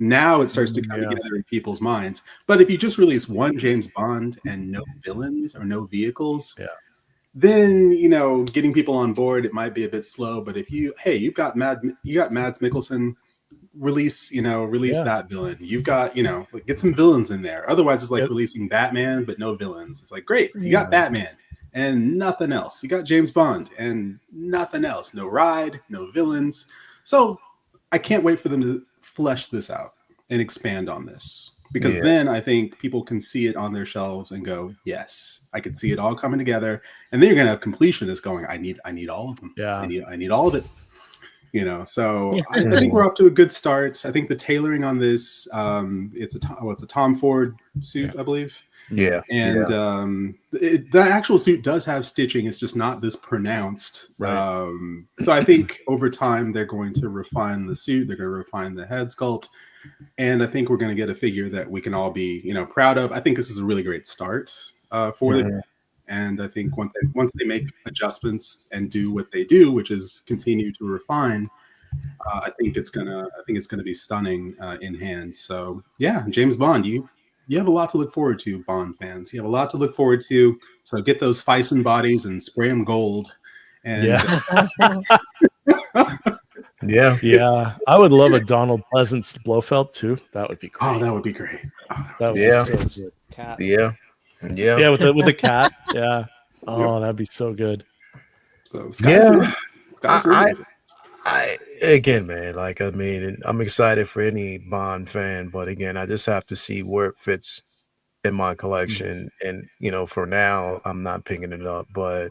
Now it starts to come together in people's minds. But if you just release one James Bond and no villains or no vehicles, then getting people on board, it might be a bit slow. But if you've got Mads Mikkelsen, release that villain. You've got get some villains in there. Otherwise, it's like releasing Batman but no villains. It's like, great, you got Batman, and nothing else. You got James Bond and nothing else. No ride, no villains. So I can't wait for them to flesh this out and expand on this. Because then I think people can see it on their shelves and go, yes, I can see it all coming together. And then you're going to have completionists going, I need all of them. Yeah. I need all of it. You know, so I think we're off to a good start. I think the tailoring on this, it's a Tom Ford suit, I believe. Yeah. And the actual suit does have stitching. It's just not this pronounced. Right. So I think over time they're going to refine the suit. They're going to refine the head sculpt. And I think we're going to get a figure that we can all be, proud of. I think this is a really great start for it. And I think once they make adjustments and do what they do, which is continue to refine, I think it's gonna be stunning in hand. So yeah, James Bond, you have a lot to look forward to, Bond fans. You have a lot to look forward to. So get those Fison bodies and spray them gold. And yeah. I would love a Donald Pleasance Blofeld too. That would be great. Oh, that would be great. That would be so good. Cat. Yeah, with the cat. Yeah. Oh, that'd be so good. So I again, man, like I mean, I'm excited for any Bond fan, but again, I just have to see where it fits in my collection. And for now, I'm not picking it up, but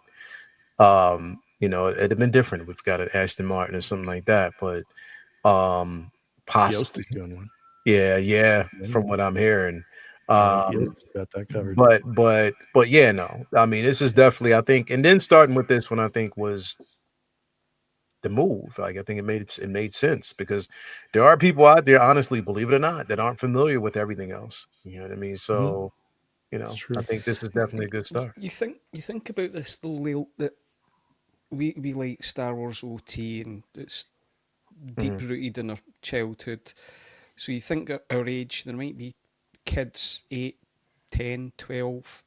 it'd have been different. We've got an Aston Martin or something like that, but possibly doing one. Yeah, from what I'm hearing. Got that covered. But yeah, no. I mean, this is definitely, I think, and then starting with this one, I think was the move. Like I think it made sense because there are people out there, honestly, believe it or not, that aren't familiar with everything else. You know what I mean? So, I think this is definitely a good start. You think about this though, that we like Star Wars OT and it's deep rooted in our childhood. So you think at our age there might be kids 8, 10, 12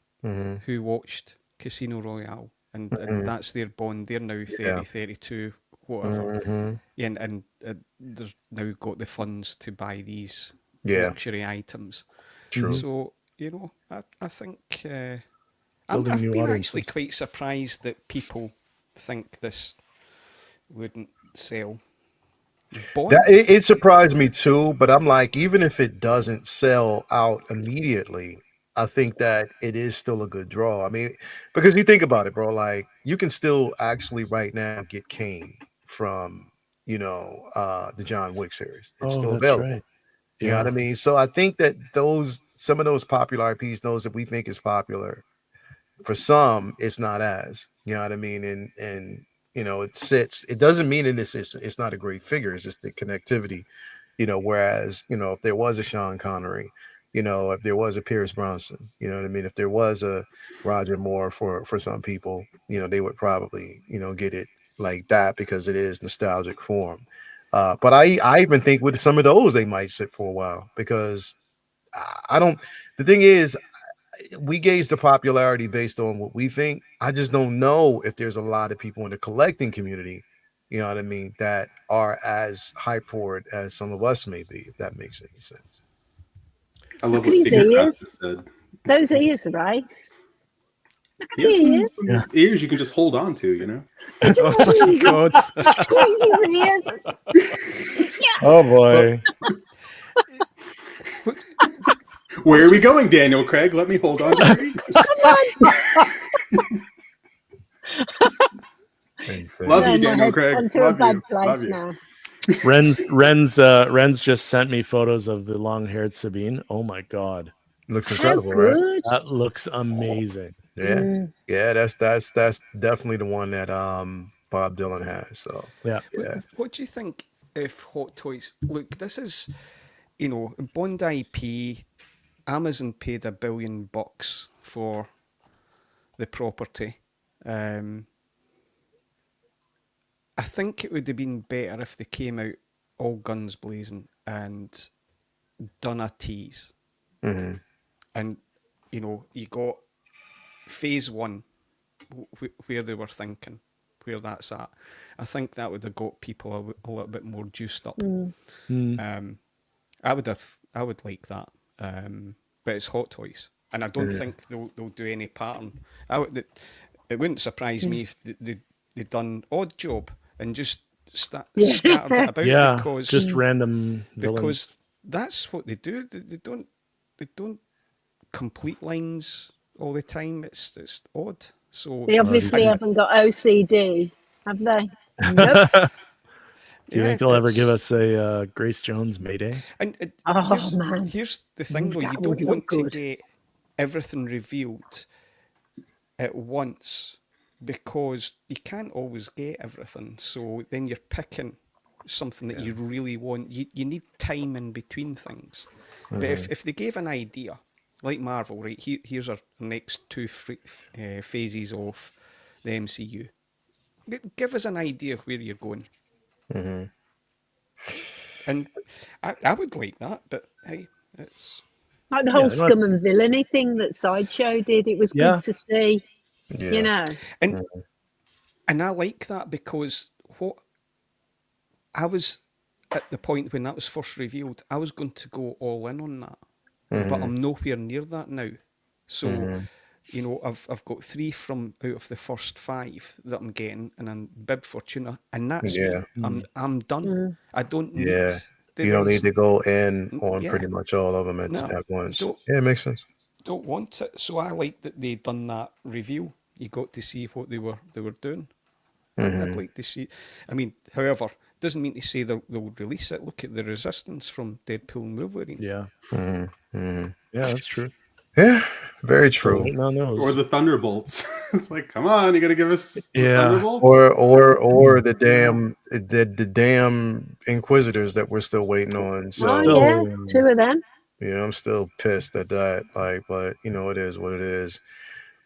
who watched Casino Royale and that's their Bond. They're now 30, 32, whatever. And they've now got the funds to buy these luxury items. True. So, I think I've been actually quite surprised that people think this wouldn't sell. It surprised me too, but I'm like, even if it doesn't sell out immediately, I think that it is still a good draw. I mean, because you think about it, bro, like you can still actually right now get Kane from, the John Wick series. It's still available. Right. You know what I mean? So I think that some of those popular IPs, those that we think is popular, for some, it's not as, you know what I mean? And it sits. It doesn't mean it's not a great figure. It's just the connectivity, whereas, if there was a Sean Connery, if there was a Pierce Bronson, you know what I mean? If there was a Roger Moore for some people, they would probably, get it like that because it is nostalgic form. But I even think with some of those, they might sit for a while because the thing is, we gauge the popularity based on what we think. I just don't know if there's a lot of people in the collecting community, you know what I mean, that are as hype for it as some of us may be, if that makes any sense. I love what Figure said. Those ears are right. He has some ears you can just hold on to, Oh, God. Oh, boy. Where are we going, Daniel Craig? Let me hold on to you. Love you, Daniel Craig. Onto a bad place now. Ren's just sent me photos of the long-haired Sabine. Oh my God, looks incredible, right? That looks amazing. Yeah, that's definitely the one that Bob Dylan has. So yeah. What do you think if Hot Toys? Look, this is Bond IP. Amazon paid $1 billion for the property. I think it would have been better if they came out all guns blazing and done a tease. And, you got phase 1, where they were thinking, where that's at. I think that would have got people a little bit more juiced up. I would like that. But it's Hot Toys, and I don't think they'll do any pattern. it wouldn't surprise me if they'd done Odd Job and just scattered it about. Yeah, because just random villains. Because that's what they do. They don't complete lines all the time. It's odd. So They obviously haven't got OCD, have they? Nope. Do you think they'll ever give us a Grace Jones Mayday? And man, here's the thing, though. You that don't would look want to good. get everything revealed at once, because you can't always get everything. So then you're picking something that you really want. You need time in between things. But if they gave an idea, like Marvel, right, here's our next two phases of the MCU. Give us an idea where you're going. And I would like that, but hey, it's... Like the whole scum and villainy thing that Sideshow did. It was good to see, you know. And I like that, because what I was at the point when that was first revealed, I was going to go all in on that. But I'm nowhere near that now. So, you know, I've got 3 from out of the first 5 that I'm getting, and I'm Bib Fortuna, and that's me. I'm done. I don't need... You don't need to go in on pretty much all of them at once. It makes sense. Don't want it. So I like that they done that reveal. You got to see what they were doing. I'd like to see... I mean, however, doesn't mean to say they'll release it. Look at the Resistance from Deadpool and Wolverine. Yeah. Yeah, that's true. Yeah, very true. Or the Thunderbolts. It's like, come on, you got to give us the Thunderbolts. Or the damn Inquisitors that we're still waiting on. So, 2 of them. Yeah, I'm still pissed at that. Like, but you know, it is what it is.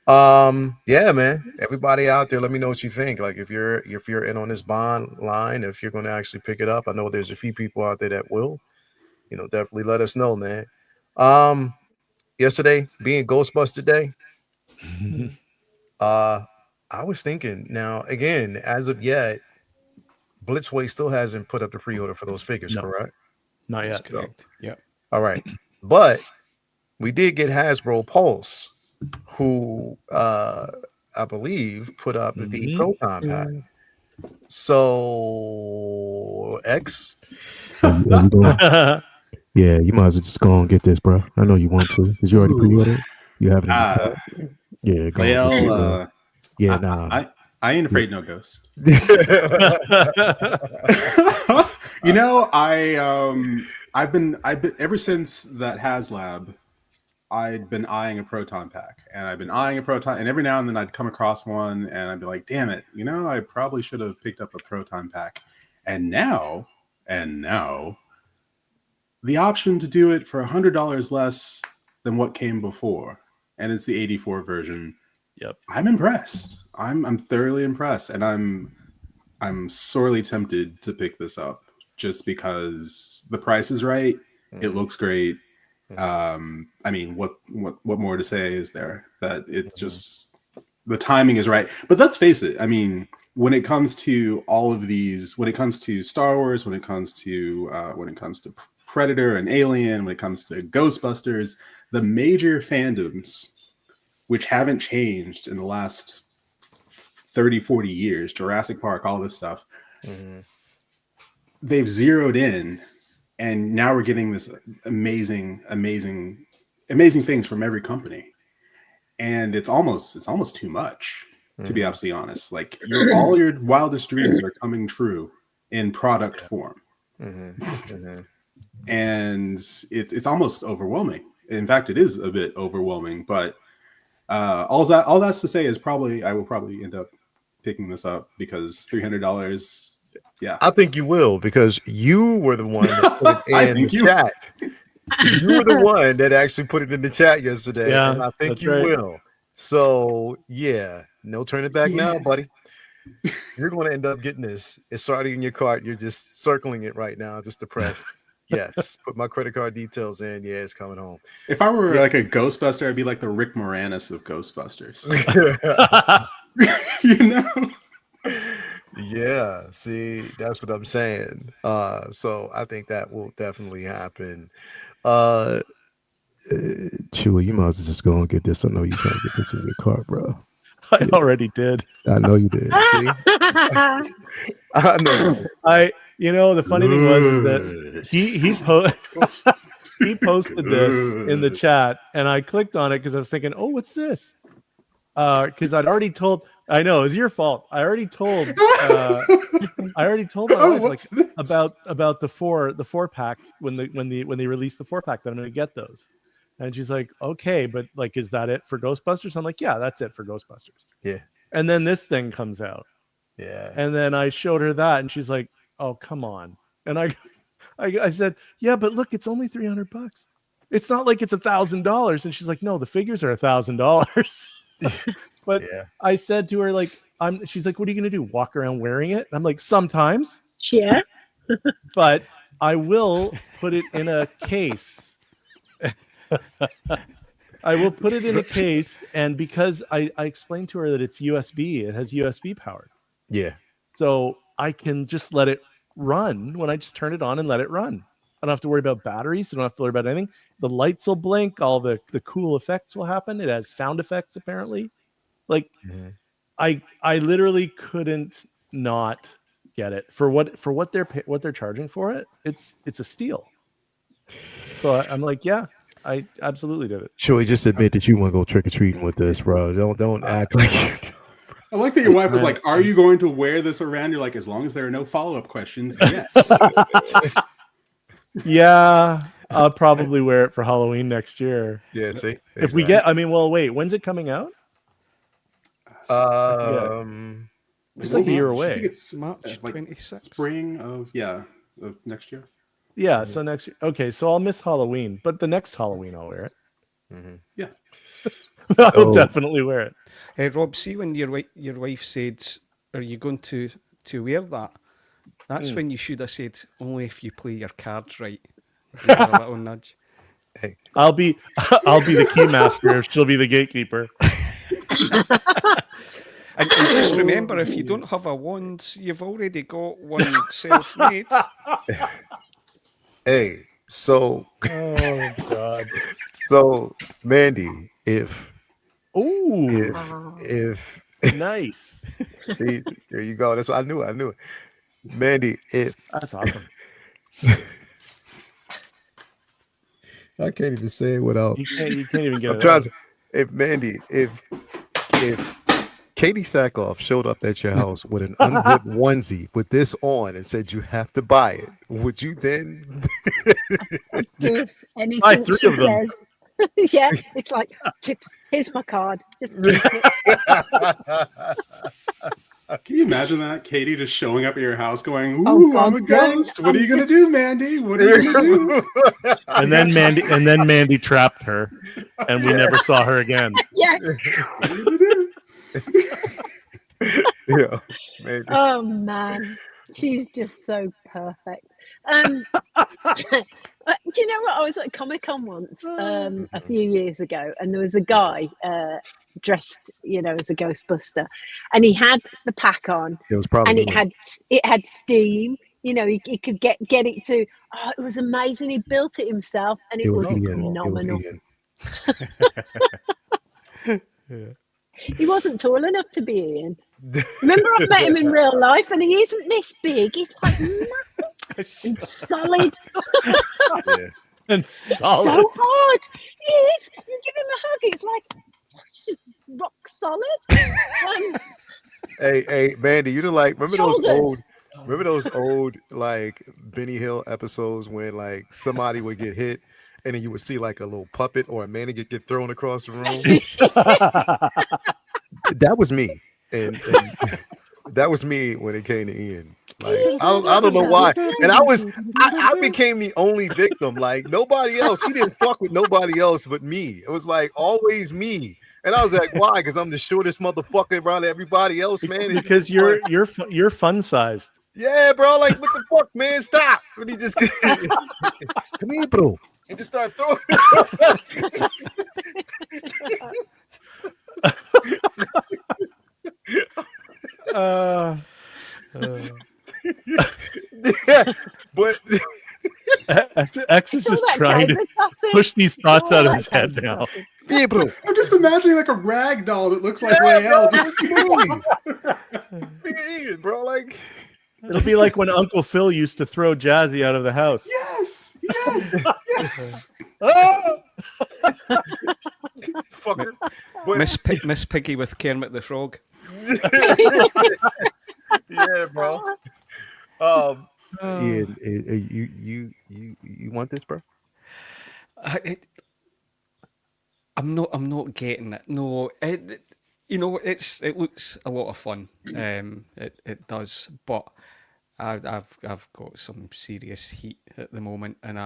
Yeah, man. Everybody out there, let me know what you think. Like, if you're in on this Bond line, if you're going to actually pick it up, I know there's a few people out there that will. You know, definitely let us know, man. Yesterday being Ghostbuster Day, I was thinking. Now, again, as of yet, Blitzway still hasn't put up the pre-order for those figures, correct? Not yet. That's correct. Yeah. All right, but we did get Hasbro Pulse, who I believe put up the Proton pack. So X, yeah, you might as well just go and get this, bro. I know you want to, because you already pre-ordered. You haven't. Yeah, go well, yeah, nah. I ain't afraid no ghost. You know, I've been ever since that HasLab, I'd been eyeing a Proton pack, and I've been eyeing a Proton, and every now and then I'd come across one, and I'd be like, damn it, you know, I probably should have picked up a Proton pack. And now, the option to do it for $100 less than what came before, and it's the 84 version. Yep, I'm impressed. I'm thoroughly impressed, and I'm sorely tempted to pick this up just because the price is right. It looks great. I mean, what more to say is there? That it's just the timing is right. But let's face it. I mean, when it comes to all of these, when it comes to Star Wars, when it comes to Predator and Alien, when it comes to Ghostbusters, the major fandoms, which haven't changed in the last 30, 40 years, Jurassic Park, all this stuff, they've zeroed in, and now we're getting this amazing things from every company. And it's almost too much, to be absolutely honest. Like, all your wildest dreams are coming true in product form. And it's almost overwhelming. In fact, it is a bit overwhelming, but all that's to say is I will probably end up picking this up, because $300. Yeah, I think you will, because you were the one that put it in the chat. You were the one that actually put it in the chat yesterday, and I think you will. So yeah, no turning back now, buddy. You're going to end up getting this. It's already in your cart. You're just circling it right now, just depressed. Yes, put my credit card details in. Yeah, it's coming home. If I were like a Ghostbuster, I'd be like the Rick Moranis of Ghostbusters. You know? Yeah, see, that's what I'm saying. So I think that will definitely happen. Chewy, you might as well just go and get this. I know you can't get this in your car, bro. I already did. I know you did. See, I know. The funny thing was is that he posted this in the chat, and I clicked on it because I was thinking, oh, what's this? Because I'd already told. I know it was your fault. I already told my wife about the four pack when they released the 4-pack that I'm going to get those. And she's like, okay, but like, is that it for Ghostbusters? I'm like, yeah, that's it for Ghostbusters. Yeah. And then this thing comes out. Yeah. And then I showed her that, and she's like, oh, come on. And I said, yeah, but look, it's only $300. It's not like it's $1,000. And she's like, no, the figures are $1,000. But yeah. I said to her, like, she's like, what are you going to do? Walk around wearing it? And I'm like, sometimes. Yeah. But I will put it in a case. I will put it in a case, and because I explained to her that it's USB, it has USB powered. Yeah. So I can just let it run when I just turn it on and let it run. I don't have to worry about batteries. I don't have to worry about anything. The lights will blink. All the cool effects will happen. It has sound effects, apparently. Like, I literally couldn't not get it for what they're charging for it. It's a steal. So I'm like, yeah. I absolutely did it. Sure, just admit that you want to go trick or treating with this, bro. Don't act like you. I like that your wife was like, "Are you going to wear this around?" You're like, "As long as there are no follow-up questions, yes." Yeah, I'll probably wear it for Halloween next year. Yeah, see, exactly. If we get, wait, when's it coming out? It's like a year away. I think it's March 26th. Spring of next year. Yeah, so next year. Okay, so I'll miss Halloween, but the next Halloween I'll wear it. Mm-hmm. Yeah. I'll definitely wear it. Hey, Rob, see when your wife said, are you going to wear that? That's when you should have said, only if you play your cards right. Give her a little nudge. Hey. I'll be the key master if she'll be the gatekeeper. And just remember, if you don't have a wand, you've already got one self-made. Hey, so oh god. So Mandy, if nice. See, there you go. That's what I knew it. Mandy, that's awesome. I can't even say it without. You can't even get I'm it. Trying to, if Katie Sackhoff showed up at your house with an unzipped onesie with this on and said you have to buy it, would you then? Anything buy 3 of them. Yeah, it's like, here's my card. Just Can you imagine that? Katie just showing up at your house going, ooh, I'm a ghost. What are you going to do, Mandy? What are you going to do? And then Mandy trapped her, and we never saw her again. Yeah. What are you going to do? Yeah, maybe. Oh man, she's just so perfect. Do you know what? I was at Comic-Con once a few years ago, and there was a guy dressed, as a Ghostbuster, and he had the pack on. It was probably, and it had steam. He could get it to. Oh, it was amazing. He built it himself, and it was phenomenal. Yeah. He wasn't tall enough to be Ian. Remember, I've met him in real life, and he isn't this big. He's like massive and solid. Yeah. And solid. So hard. He is. You give him a hug, it's like just rock solid. Hey, Mandy, you remember those old like Benny Hill episodes when like somebody would get hit and then you would see like a little puppet or a mannequin get thrown across the room? That was me. And that was me when it came to Ian. Like I don't know why. And I became the only victim. Like nobody else. He didn't fuck with nobody else but me. It was like always me. And I was like, why? Because I'm the shortest motherfucker around everybody else, man. Because you're fun sized. Yeah, bro. Like what the fuck, man? Stop. And he just come here, bro. And just start throwing. Yeah, but X is just trying to push these thoughts out of his head now. Yeah, bro. I'm just imagining like a rag doll that looks like Rael. Bro, like it'll be like when Uncle Phil used to throw Jazzy out of the house. Yes. fucker. Miss Piggy with Kermit the Frog. Yeah, bro. Ian, you want this, bro? I'm not getting it. No, it looks a lot of fun. It does, but I've got some serious heat at the moment, and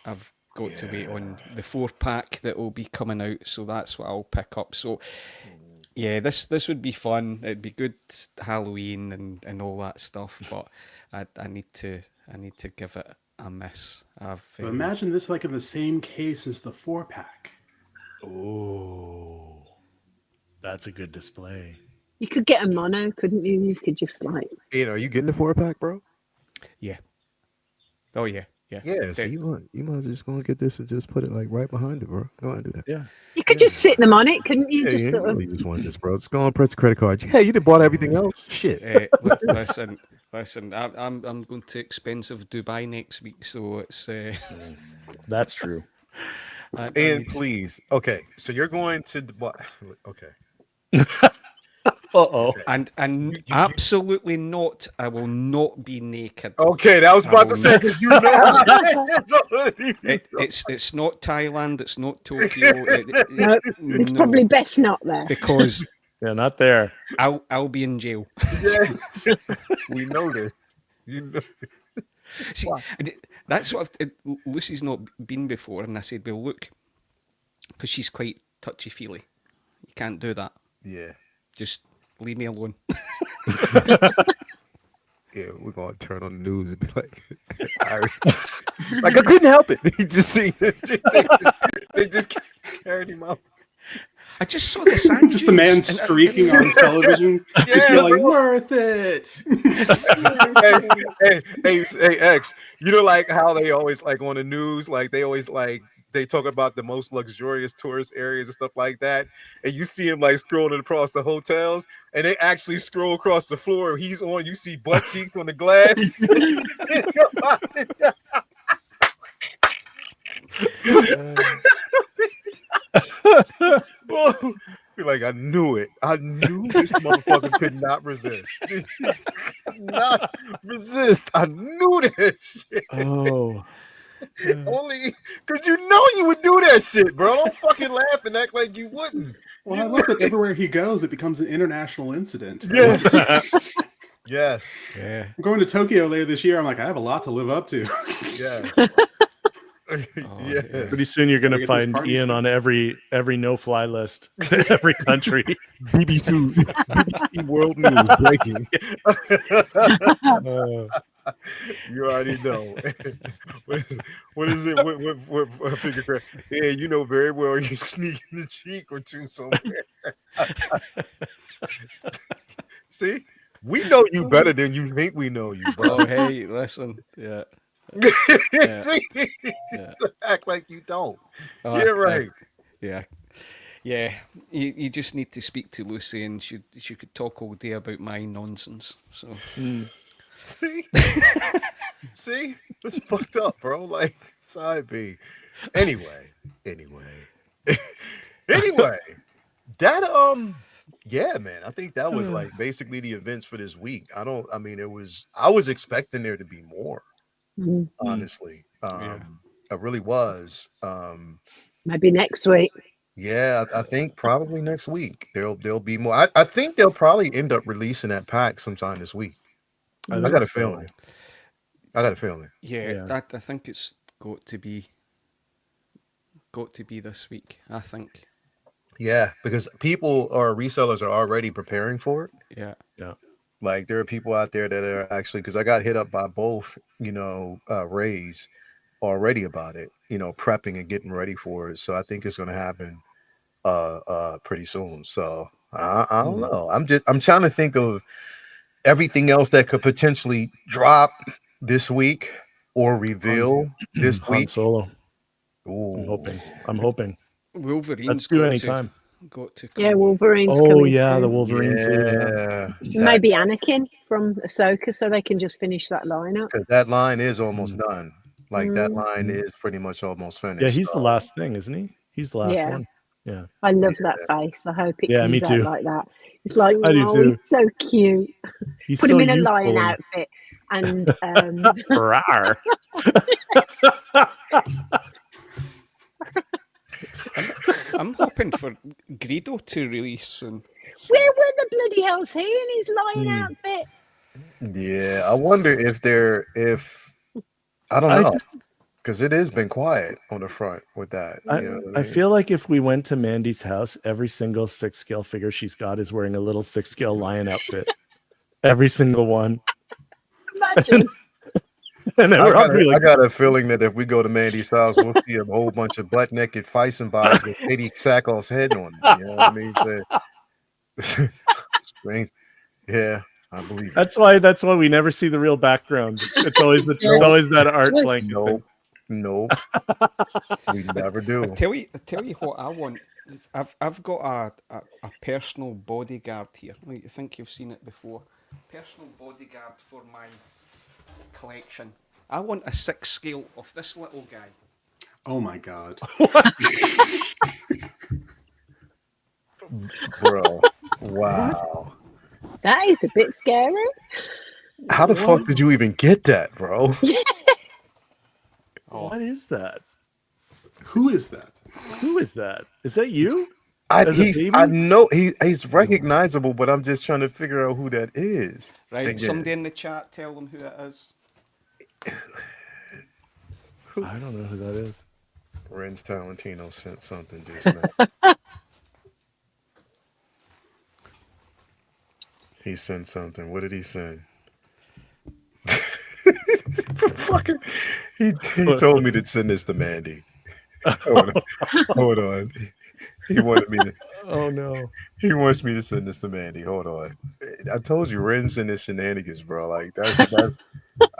I've got to wait on the 4-pack that will be coming out. So that's what I'll pick up. So yeah, this would be fun. It'd be good Halloween and all that stuff, but I need to give it a miss. Imagine this like in the same case as the 4-pack. Oh, that's a good display. You could get a mono, couldn't you? You could just like. Ian, are you getting the 4-pack, bro? Yeah. Oh yeah. Yeah. So you might just gonna get this and just put it like right behind it, bro. Go ahead and do that. Yeah. You could just sit them on it, couldn't you? Yeah, Just sort of. You just want this, bro. Just go and press the credit card. Yeah, you done bought everything else. Shit. Listen. I'm going to expensive Dubai next week, so it's. That's true. And please, okay. So you're going to what? Okay. Uh-oh. And absolutely not. I will not be naked. Okay, that was about to say because you know it's not Thailand. It's not Tokyo. No, it's probably best not there. Because not there. I'll be in jail. Yeah. We know this. You know. See, that's what Lucy's not been before, and I said, "Well, look, because she's quite touchy-feely. You can't do that. Yeah, just leave me alone." Yeah, we're gonna turn on the news and be like, like I couldn't help it. You just see, they just carried him out. I just saw the sand. Just the man streaking on television, just yelling, "Worth it!" hey, X. You know, like how they always like on the news, like they always like they talk about the most luxurious tourist areas and stuff like that, and you see him like scrolling across the hotels, and they actually scroll across the floor. He's on. You see butt cheeks on the glass. You're like, I knew it. I knew this motherfucker could not resist. Not resist. I knew this shit. Oh. Only because you know you would do that shit, bro. Don't fucking laugh and act like you wouldn't. Well, I love that everywhere he goes, it becomes an international incident. Yes. Yes. Yeah. I'm going to Tokyo later this year. I'm like, I have a lot to live up to. Yes. Yes. Pretty soon you're going to find Ian on every no-fly list, every country. BBC World News breaking. You already know. What is it? What figure craft? Yeah, you know very well you're sneaking the cheek or two somewhere. See? We know you better than you think we know you, bro. Oh, hey, listen. Yeah. Act like you don't. You're right. Yeah. You just need to speak to Lucy, and she could talk all day about my nonsense. So see, it's fucked up, bro. Like side B. Anyway. That yeah, man. I think that was like basically the events for this week. I was expecting there to be more. Honestly, I really was. Maybe next week. Yeah, I think probably next week there'll be more. I think they'll probably end up releasing that pack sometime this week. I got a feeling. Yeah, that I think it's got to be this week. I think. Yeah, because resellers are already preparing for it. Yeah. Like there are people out there that are actually, because I got hit up by both, Rays already about it, prepping and getting ready for it. So I think it's going to happen pretty soon. So I don't know. I'm trying to think of everything else that could potentially drop this week or reveal this week. Solo. Ooh. I'm hoping. Wolverine's Let's do anytime. Got to Yeah, come. Wolverine's Oh coming yeah, soon. the Wolverine too. Yeah. Maybe Anakin from Ahsoka, so they can just finish that lineup. Because that line is almost done. Like that line is pretty much almost finished. Yeah, he's the last thing, isn't he? He's the last one. Yeah. I love that face. I hope it me comes too. out like that. It's like, I do too. he's so cute. He's Put so him in a youthful lion and- outfit and Rawr. I'm hoping for Greedo to release soon. where the bloody hell's he in his lion outfit? Yeah, I wonder if I don't know, because it has been quiet on the front with that. I feel like if we went to Mandy's house, every single 6-scale figure she's got is wearing a little 6-scale lion outfit. Every single one. Imagine. And then I got a feeling that if we go to Mandy's house, we'll see a whole bunch of butt naked Fison bodies with Eddie Sackov's head on them. You know what I mean? Strange. Yeah, I believe that's why we never see the real background. It's always that art blanket. Nope. We never do. I tell you what I want. I've got a personal bodyguard here. I think you've seen it before. Personal bodyguard for my collection. I want a 6-scale of this little guy. Oh my god. Bro. Wow. That is a bit scary. How the fuck did you even get that, bro? What is that? Who is that? Who is that? Is that you? I know he's recognizable, but I'm just trying to figure out who that is. Right, again. somebody in the chat tell them who it is. I don't know who that is. Renz Talentino sent something just now. He sent something. What did he send? Fucking, he told me to send this to Mandy. Hold on. He wanted me to. Oh no. He wants me to send this to Mandy. Hold on. I told you, Ren's in his shenanigans, bro. Like that's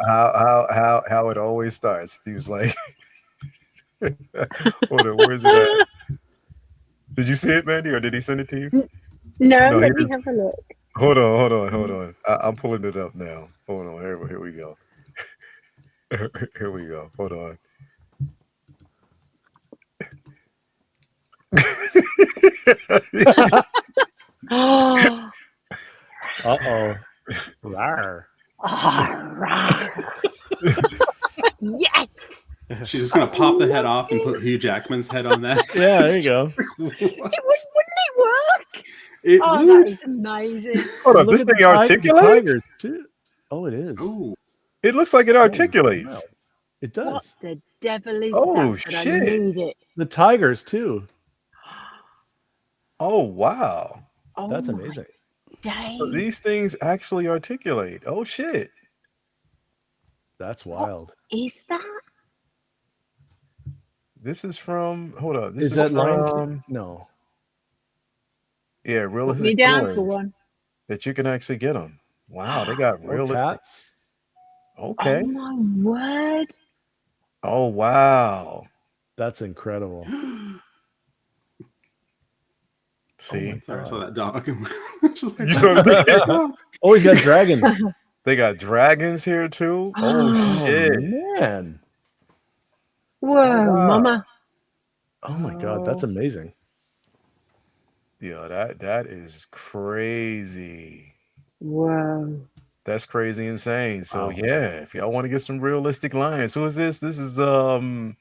how it always starts. He was like, hold on, where's it at? Did you see it, Mandy, or did he send it to you? No, let me have a look. Hold on. I'm pulling it up now. Hold on. Here we go. Here we go. Hold on. Uh-oh. Rawr. Yes. She's just gonna pop the head off and put Hugh Jackman's head on that. Yeah, there you go. Wouldn't it work? It Oh, would. that is amazing. Hold on, this thing articulates? Oh, it is. Ooh. It looks like it articulates. Wow. It does. What the devil is Oh, that? But shit. I need it. The tigers too. Oh, wow. Oh, That's my amazing. days. So these things actually articulate. Oh, shit. That's wild. Is that? This is from, hold up. This Is that Lion King? No. Yeah, Put realistic me down for toys one. that you can actually get them. Wow, they got realistic. Cats? Okay. Oh my word. Oh, wow. That's incredible. See? Oh, sorry, I saw that dog. Just like, You saw that? Oh, he's got dragons. They got dragons here too. Oh, shit. Man. Whoa, wow. mama. Oh my god, that's amazing. Yeah, that is crazy. Whoa. That's crazy insane. So Wow. yeah, if y'all want to get some realistic lions, who is this? This is Alex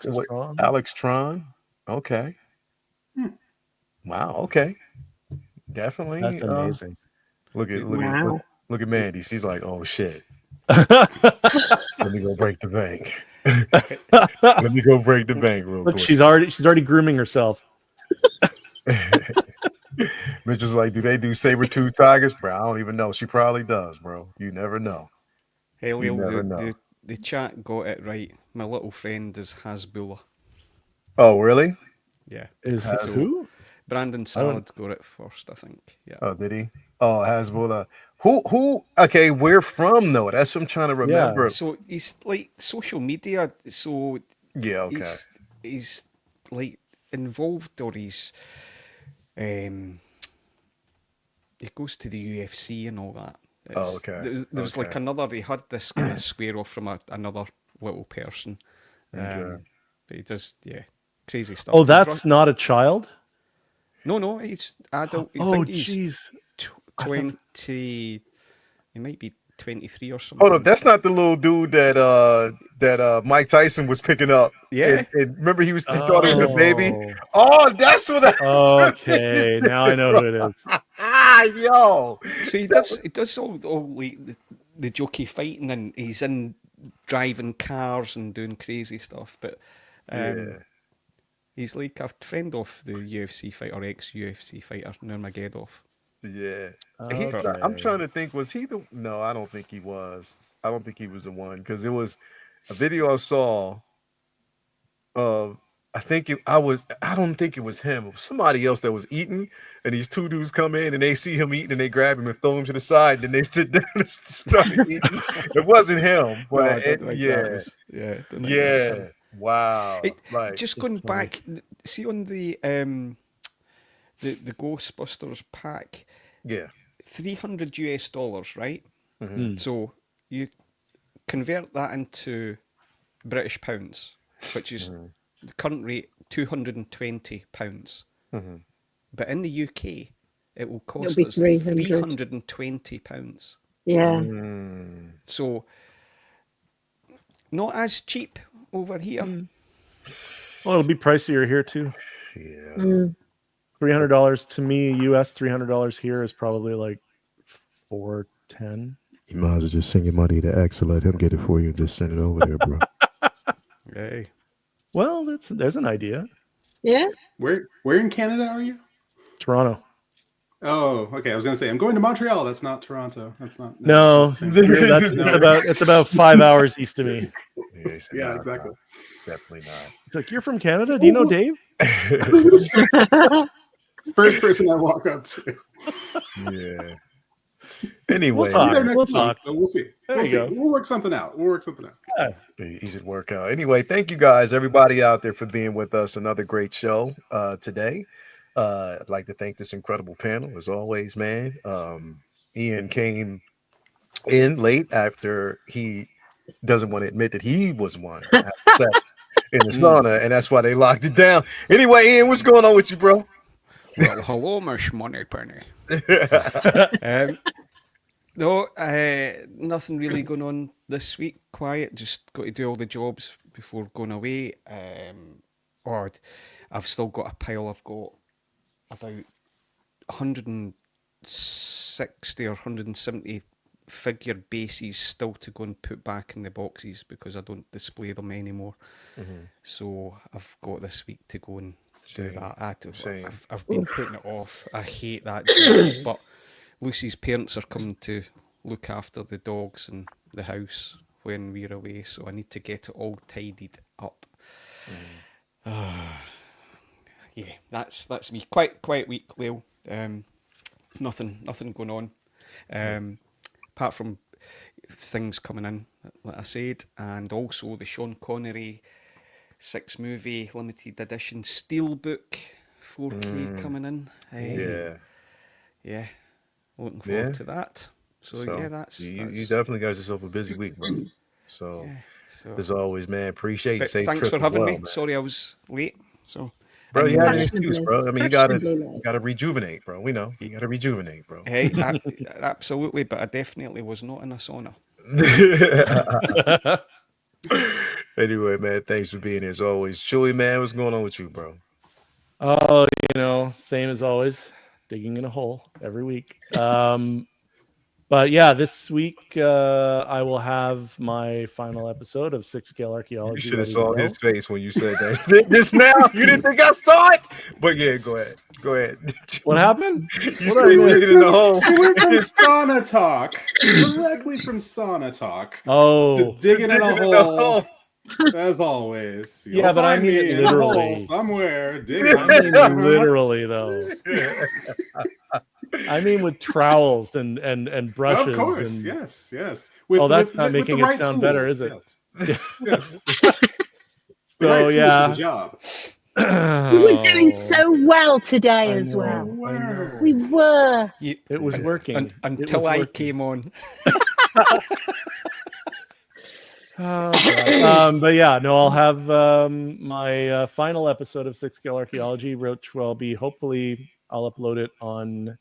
what- Tron? Alex Tron. Okay. Wow. Okay. Definitely. That's amazing. Look at Wow. look at Mandy. She's like, oh shit. Let me go break the bank. Let me go break the bank real Look, quick. she's already grooming herself. Mitch was like, do they do saber-tooth tigers? Bro, I don't even know. She probably does, bro. You never know. Hey, You Lil, never know. the chat got it right. My little friend is Hasbulla. Oh, really? Yeah. Is So- who? Brandon Salad got it first, I think. Yeah. Oh, did he? Oh, Hasbulla. Who? Okay, where from though? That's what I'm trying to remember. So he's like social media. So Yeah, okay. he's like involved, or he's he goes to the UFC and all that. Okay. There's like another. He had this kind of square off from another little person. But he does, crazy stuff. Oh, that's not a child? No, he's adult. I think he's 20. He might be 23 or something. Hold up, that's not the little dude that Mike Tyson was picking up. Yeah. And remember he thought he was a baby. Oh, that's what. Okay, now I know who it is. Yo. So he does all like the jokey fighting, and he's in driving cars and doing crazy stuff. But he's like a friend of the UFC fighter, ex-UFC fighter Nurmagomedov. Yeah. He's not, I'm trying to think, was he the... No, I don't think he was. I don't think he was the one, because it was a video I saw of... I don't think it was him. It was somebody else that was eating, and these two dudes come in and they see him eating and they grab him and throw him to the side, and they sit down and start eating. It wasn't him, but wow. Just going back, see on the Ghostbusters pack, $300 right? Mm-hmm. So you convert that into British pounds, which is the current rate £220. Mm-hmm. But in the UK, it will cost us £320. Yeah. So not as cheap over here. Well, it'll be pricier here too. Yeah. $300 to me, US $300 here is probably like $410. You might as well just send your money to X and let him get it for you and just send it over there, bro. Hey. Well, there's an idea. Yeah. Where in Canada are you? Toronto. Oh, okay. I was gonna say I'm going to Montreal. That's not Toronto. That's not. No, it's about 5 hours east of me. Yeah, exactly. Definitely not. It's like, you're from Canada? Do you know Dave? First person I walk up to. Yeah. Anyway, we'll talk. So we'll see. We'll work something out. Yeah. You should work out. Anyway, thank you guys, everybody out there, for being with us. Another great show today. I'd like to thank this incredible panel, as always, man. Ian came in late after he doesn't want to admit that he was one having sex in the sauna, and that's why they locked it down. Anyway, Ian, what's going on with you, bro? Well, hello, Miss Moneypenny. No, nothing really going on this week. Quiet, just got to do all the jobs before going away. I've still got a pile. I've got about 160 or 170 figure bases still to go and put back in the boxes because I don't display them anymore. So I've got this week to go and do that. I've been putting it off. I hate that job, but Lucy's parents are coming to look after the dogs and the house when we're away, so I need to get it all tidied up. Yeah, that's me. Quiet week, Leo. Nothing going on. Apart from things coming in, like I said, and also the Sean Connery 6-movie limited edition steelbook 4K coming in. Yeah, looking forward to that. So that's you definitely got yourself a busy week, bro. So as always, man, appreciate it. Thanks for having me. Man. Sorry I was late. So bro, you had an excuse, bro. I mean, you gotta rejuvenate, bro. We know you gotta rejuvenate, bro. Hey, absolutely, but I definitely was not in a sauna. Anyway, man, thanks for being here as always. Chewy, man, what's going on with you, bro? Oh, same as always, digging in a hole every week. But yeah, this week I will have my final episode of 6-Scale Archaeology. You should have saw his face when you said that. Just now, you didn't think I saw it? But yeah, go ahead. What happened? You still in the hole. We went from sauna talk, directly from sauna talk. Oh, digging in a hole. As always. Yeah, but I mean literally. Somewhere. I mean literally, though. I mean with trowels and brushes. Of course, and... yes. That's not making it sound better, is it? Yes. So the job. We were doing so well today as well. We were. It was working until I came on. But yeah, no, I'll have my final episode of 6 Scale Archaeology, which will be hopefully I'll upload it on.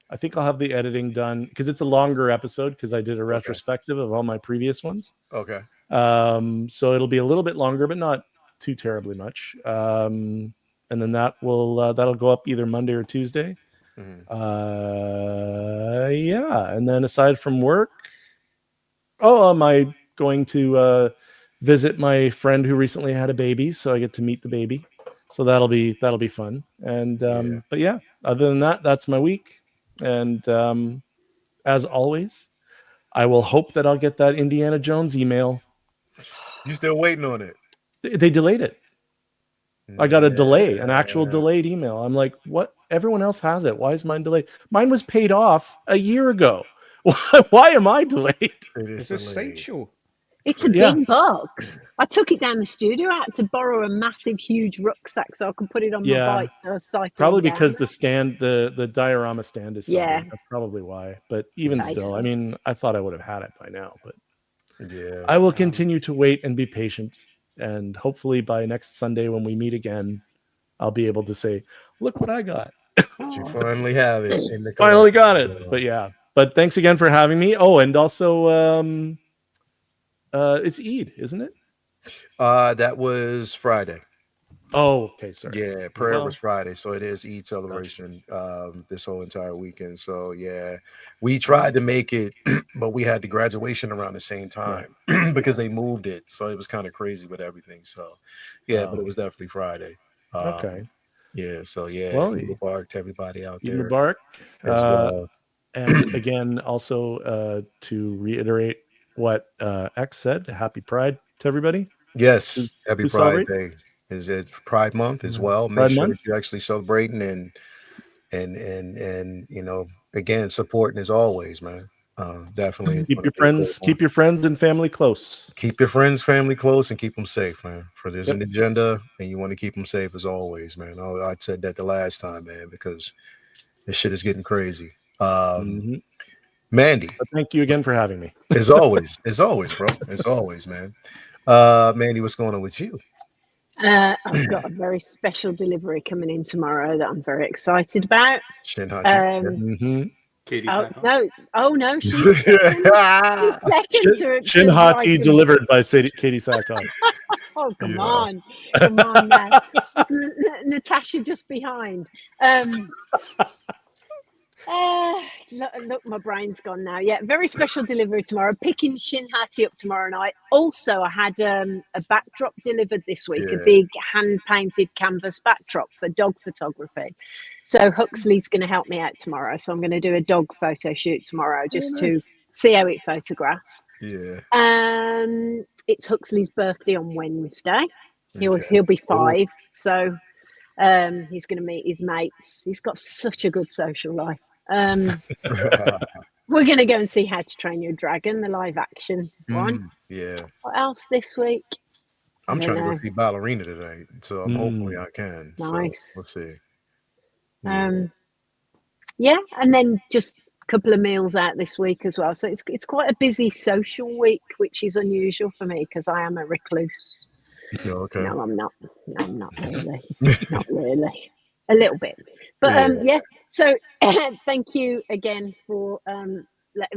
I think I'll have the editing done because it's a longer episode because I did a retrospective of all my previous ones. Okay. So it'll be a little bit longer, but not too terribly much. And then that'll go up either Monday or Tuesday. Yeah, and then aside from work, am I going to visit my friend who recently had a baby, so I get to meet the baby. So that'll be fun. And but yeah, other than that, that's my week. And as always, I will hope that I'll get that Indiana Jones email. You still waiting on it? They delayed it. I got a delay, an actual delayed email. I'm like, what? Everyone else has it. Why is mine delayed? Mine was paid off a year ago. Why am I delayed? It's a sideshow. It's a big box. I took it down the studio. I had to borrow a massive, huge rucksack so I could put it on my bike to cycle. Probably down. because the stand, the diorama stand is so big. That's probably why. But even still, I mean, I thought I would have had it by now. But I will continue to wait and be patient. And hopefully by next Sunday when we meet again, I'll be able to say, look what I got. You finally have it. Finally got it. But yeah. But thanks again for having me. Oh, and also it's Eid, isn't it? That was Friday. Oh, okay, sorry. Yeah, prayer was Friday, so it is Eid celebration this whole entire weekend. So yeah, we tried to make it, but we had the graduation around the same time because they moved it, so it was kind of crazy with everything. So yeah, but it was definitely Friday. Okay. Yeah. So yeah. Well, Mubarak to everybody out there. Mubarak. As well. And again, also to reiterate what X said, Happy Pride to everybody. Yes, Happy Pride Day. It's Pride Month as well. Make sure that you're actually celebrating and you know, again, supporting as always, man. Definitely keep your friends and family close. Keep your friends, family close, and keep them safe, man. For there's an agenda, and you want to keep them safe as always, man. I said that the last time, man, because this shit is getting crazy. Mandy, thank you again for having me. As always, bro. As always, man. Mandy, what's going on with you? I've got a very special delivery coming in tomorrow that I'm very excited about. Shin Hati. Katie no, she's second. Shin Hati delivered by Katie Sackhoff. Oh, come on now. Natasha just behind. Look, my brain's gone now. Yeah, very special delivery tomorrow. Picking Shin Hati up tomorrow night. Also, I had a backdrop delivered this week, a big hand-painted canvas backdrop for dog photography. So Huxley's going to help me out tomorrow. So I'm going to do a dog photo shoot tomorrow just to see how it photographs. Yeah. It's Huxley's birthday on Wednesday. He'll be 5. So he's going to meet his mates. He's got such a good social life. We're going to go and see How to Train Your Dragon, the live action one. Yeah. What else this week? I'm trying to go see Ballerina today, so hopefully I can. Nice. So, let's see. Yeah, and then just a couple of meals out this week as well. So it's quite a busy social week, which is unusual for me because I am a recluse. Okay. No, I'm not. No, I'm not really. Not really. A little bit. But yeah. So thank you again for letting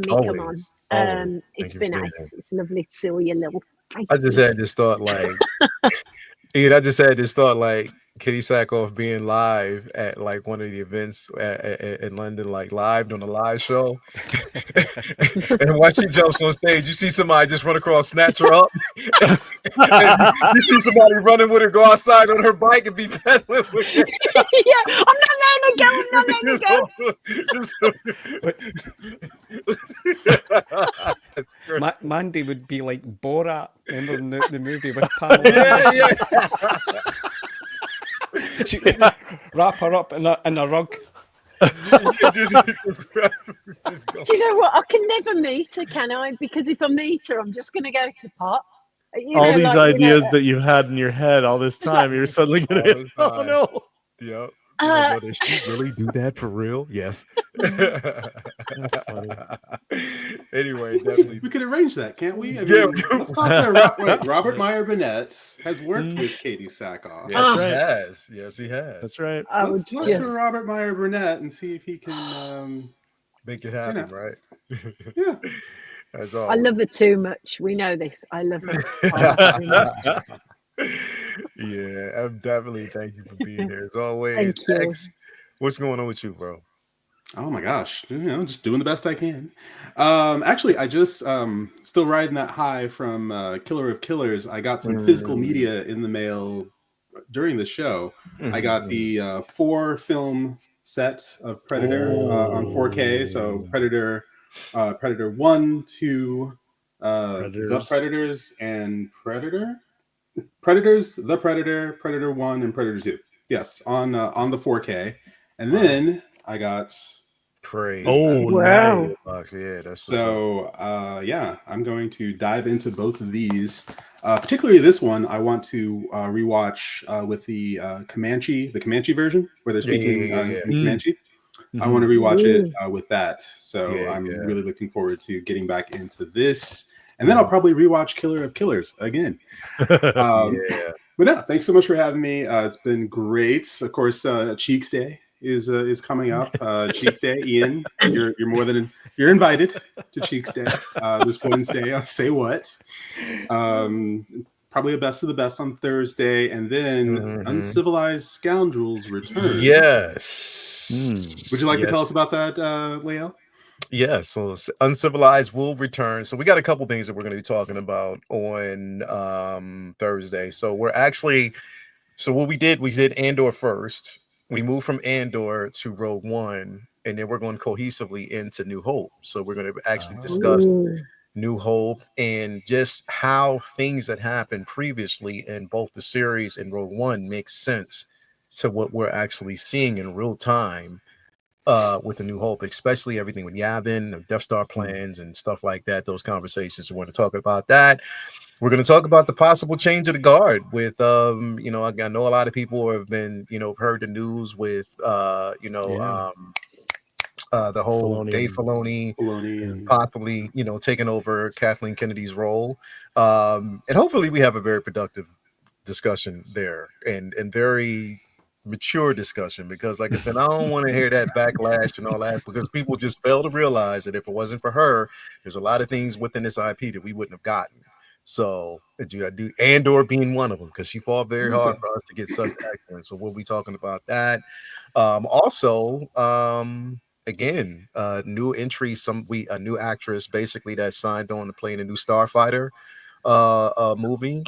me come on. It's been nice. It's lovely to see all your little faces. I just had this thought like Kitty Sackhoff being live at like one of the events in London, like live on a live show. And once she jumps on stage, you see somebody just run across, snatch her up. And you see somebody running with her, go outside on her bike and be pedaling with her. Yeah, I'm not letting go. Mandy would be like Borat, remember the movie with Pamela? Yeah. She wrap her up in a rug. Do you know what? I can never meet her, can I? Because if I meet her, I'm just going to go to pot. all these ideas that you've had in your head all this time, you're suddenly gonna. Oh no! Yep. Did she really do that for real? Yes. That's funny. Anyway, definitely. We could arrange that, can't we? I mean, let's talk to Robert Meyer Burnett has worked with Katie Sackhoff. Yes, he has. Yes, he has. That's right. Let's talk to Robert Meyer Burnett and see if he can make it happen, right? Yeah. That's all. I love her too much. We know this. I love her too much. Yeah, I'm definitely thank you for being here as always. Thank you. X, what's going on with you, bro? Oh my gosh, just doing the best I can. Actually, I just still riding that high from Killer of Killers. I got some physical media in the mail during the show. I got the 4-film set of Predator on 4K. So Predator 1, 2, The Predators, and Predators, The Predator, Predator 1, and Predator 2. Yes, on the 4K. And then I got Praise. Oh, wow. Yeah, that's so. I'm going to dive into both of these. Particularly this one, I want to rewatch with the Comanche version, where they're speaking in Comanche. I want to rewatch it with that. So I'm really looking forward to getting back into this. And then I'll probably rewatch Killer of Killers again. But no, thanks so much for having me. It's been great. Of course, Cheeks Day is coming up. Cheeks Day, Ian, you're invited to Cheeks Day this Wednesday. I'll say what. Probably a best of the best on Thursday, and then Uncivilized Scoundrels return. Yes. Would you like to tell us about that, Leo? Yeah, so Uncivilized will return. So we got a couple things that we're going to be talking about on Thursday. So what we did Andor first. We moved from Andor to Rogue One, and then we're going cohesively into New Hope. So we're going to actually discuss New Hope and just how things that happened previously in both the series and Rogue One make sense to what we're actually seeing in real time with the New Hope, especially everything with Yavin, the Death Star plans and stuff like that. Those conversations, we're going to talk about that. We're going to talk about the possible change of the guard with I know a lot of people have been heard the news with the whole Dave Filoni possibly taking over Kathleen Kennedy's role, and hopefully we have a very productive discussion there and very mature discussion, because like I said, I don't want to hear that backlash and all that, because people just fail to realize that if it wasn't for her, there's a lot of things within this IP that we wouldn't have gotten. So you got to do Andor being one of them, because she fought very hard for us to get such excellence. So we'll be talking about that. Again, new entry, a new actress basically that signed on to play in a new Starfighter movie.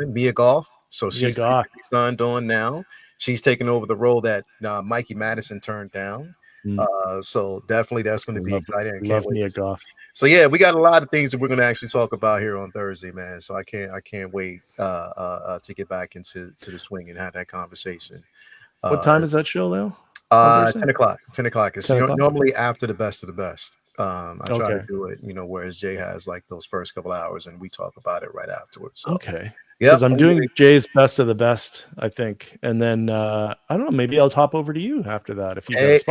Mia Goth. So she's signed on now. She's taking over the role that Mikey Madison turned down. So definitely that's going to be exciting. Love Mia Goth. So yeah, we got a lot of things that we're going to actually talk about here on Thursday, man. So I can't wait to get back into the swing and have that conversation. What time is that show now? 10 o'clock. 10 o'clock. It's normally after the best of the best. I try to do it, whereas Jay has like those first couple hours and we talk about it right afterwards. So. Okay. Because I'm doing Jay's best of the best, I think, and then I don't know. Maybe I'll hop over to you after that if you guys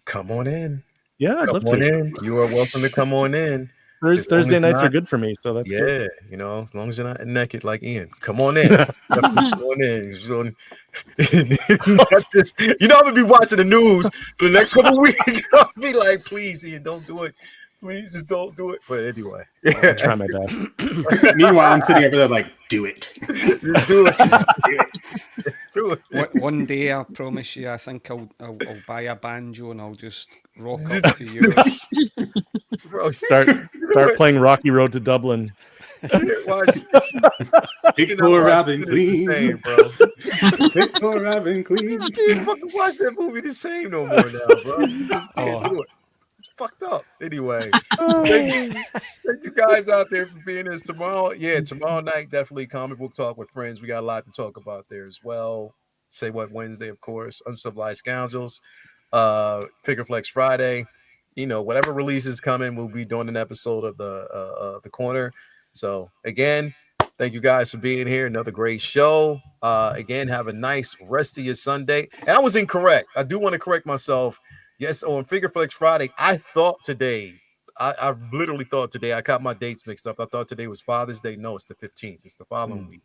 come on in. Yeah, I'd love to. You are welcome to come on in. Thursday nights are good for me, so that's good. As long as you're not naked like Ian, come on in. Come on in. That's just, I'm gonna be watching the news for the next couple of weeks. I'll be like, please, Ian, don't do it. Please just don't do it. But anyway, I'll try my best. Meanwhile, I'm sitting over there like, do it. Just do it. Do it. One day, I promise you, I think I'll buy a banjo and I'll just rock up to yours. Bro, start playing Rocky Road to Dublin. Big poor Robin Clean, bro. Big poor Robin Clean. You can't fucking watch that movie the same no more now, bro. You just can't do it. It's fucked up. Anyway, thank you guys out there for being here tomorrow. Yeah, tomorrow night, definitely comic book talk with friends. We got a lot to talk about there as well. Say What Wednesday, of course. Uncivilized Scoundrels. Figure Flex Friday. Whatever releases coming, we'll be doing an episode of the corner. So again, thank you guys for being here. Another great show. Again, have a nice rest of your Sunday. And I was incorrect. I do want to correct myself. Yes, on Figure Flex Friday, I thought today, I literally thought today, I got my dates mixed up. I thought today was Father's Day. No, it's the 15th. It's the following week.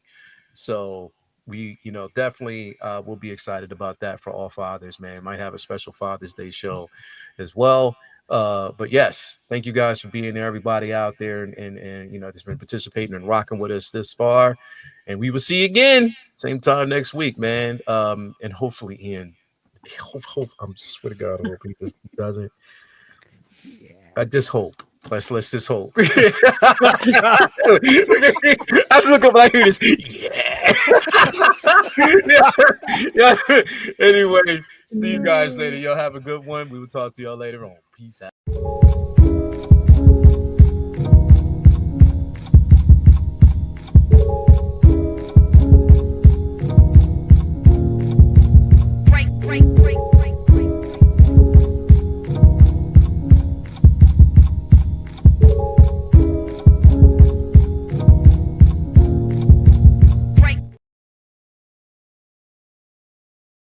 So we, definitely will be excited about that for all fathers, man. Might have a special Father's Day show as well. But yes, thank you guys for being there, everybody out there and just been participating and rocking with us this far. And we will see you again same time next week, man. And hopefully Ian, I'm swear to God, I hope he just doesn't. Yeah. I just hope. Let's just hope. I look up and I hear this. Yeah. Anyway, see you guys later. Y'all have a good one. We will talk to y'all later on. Peace out.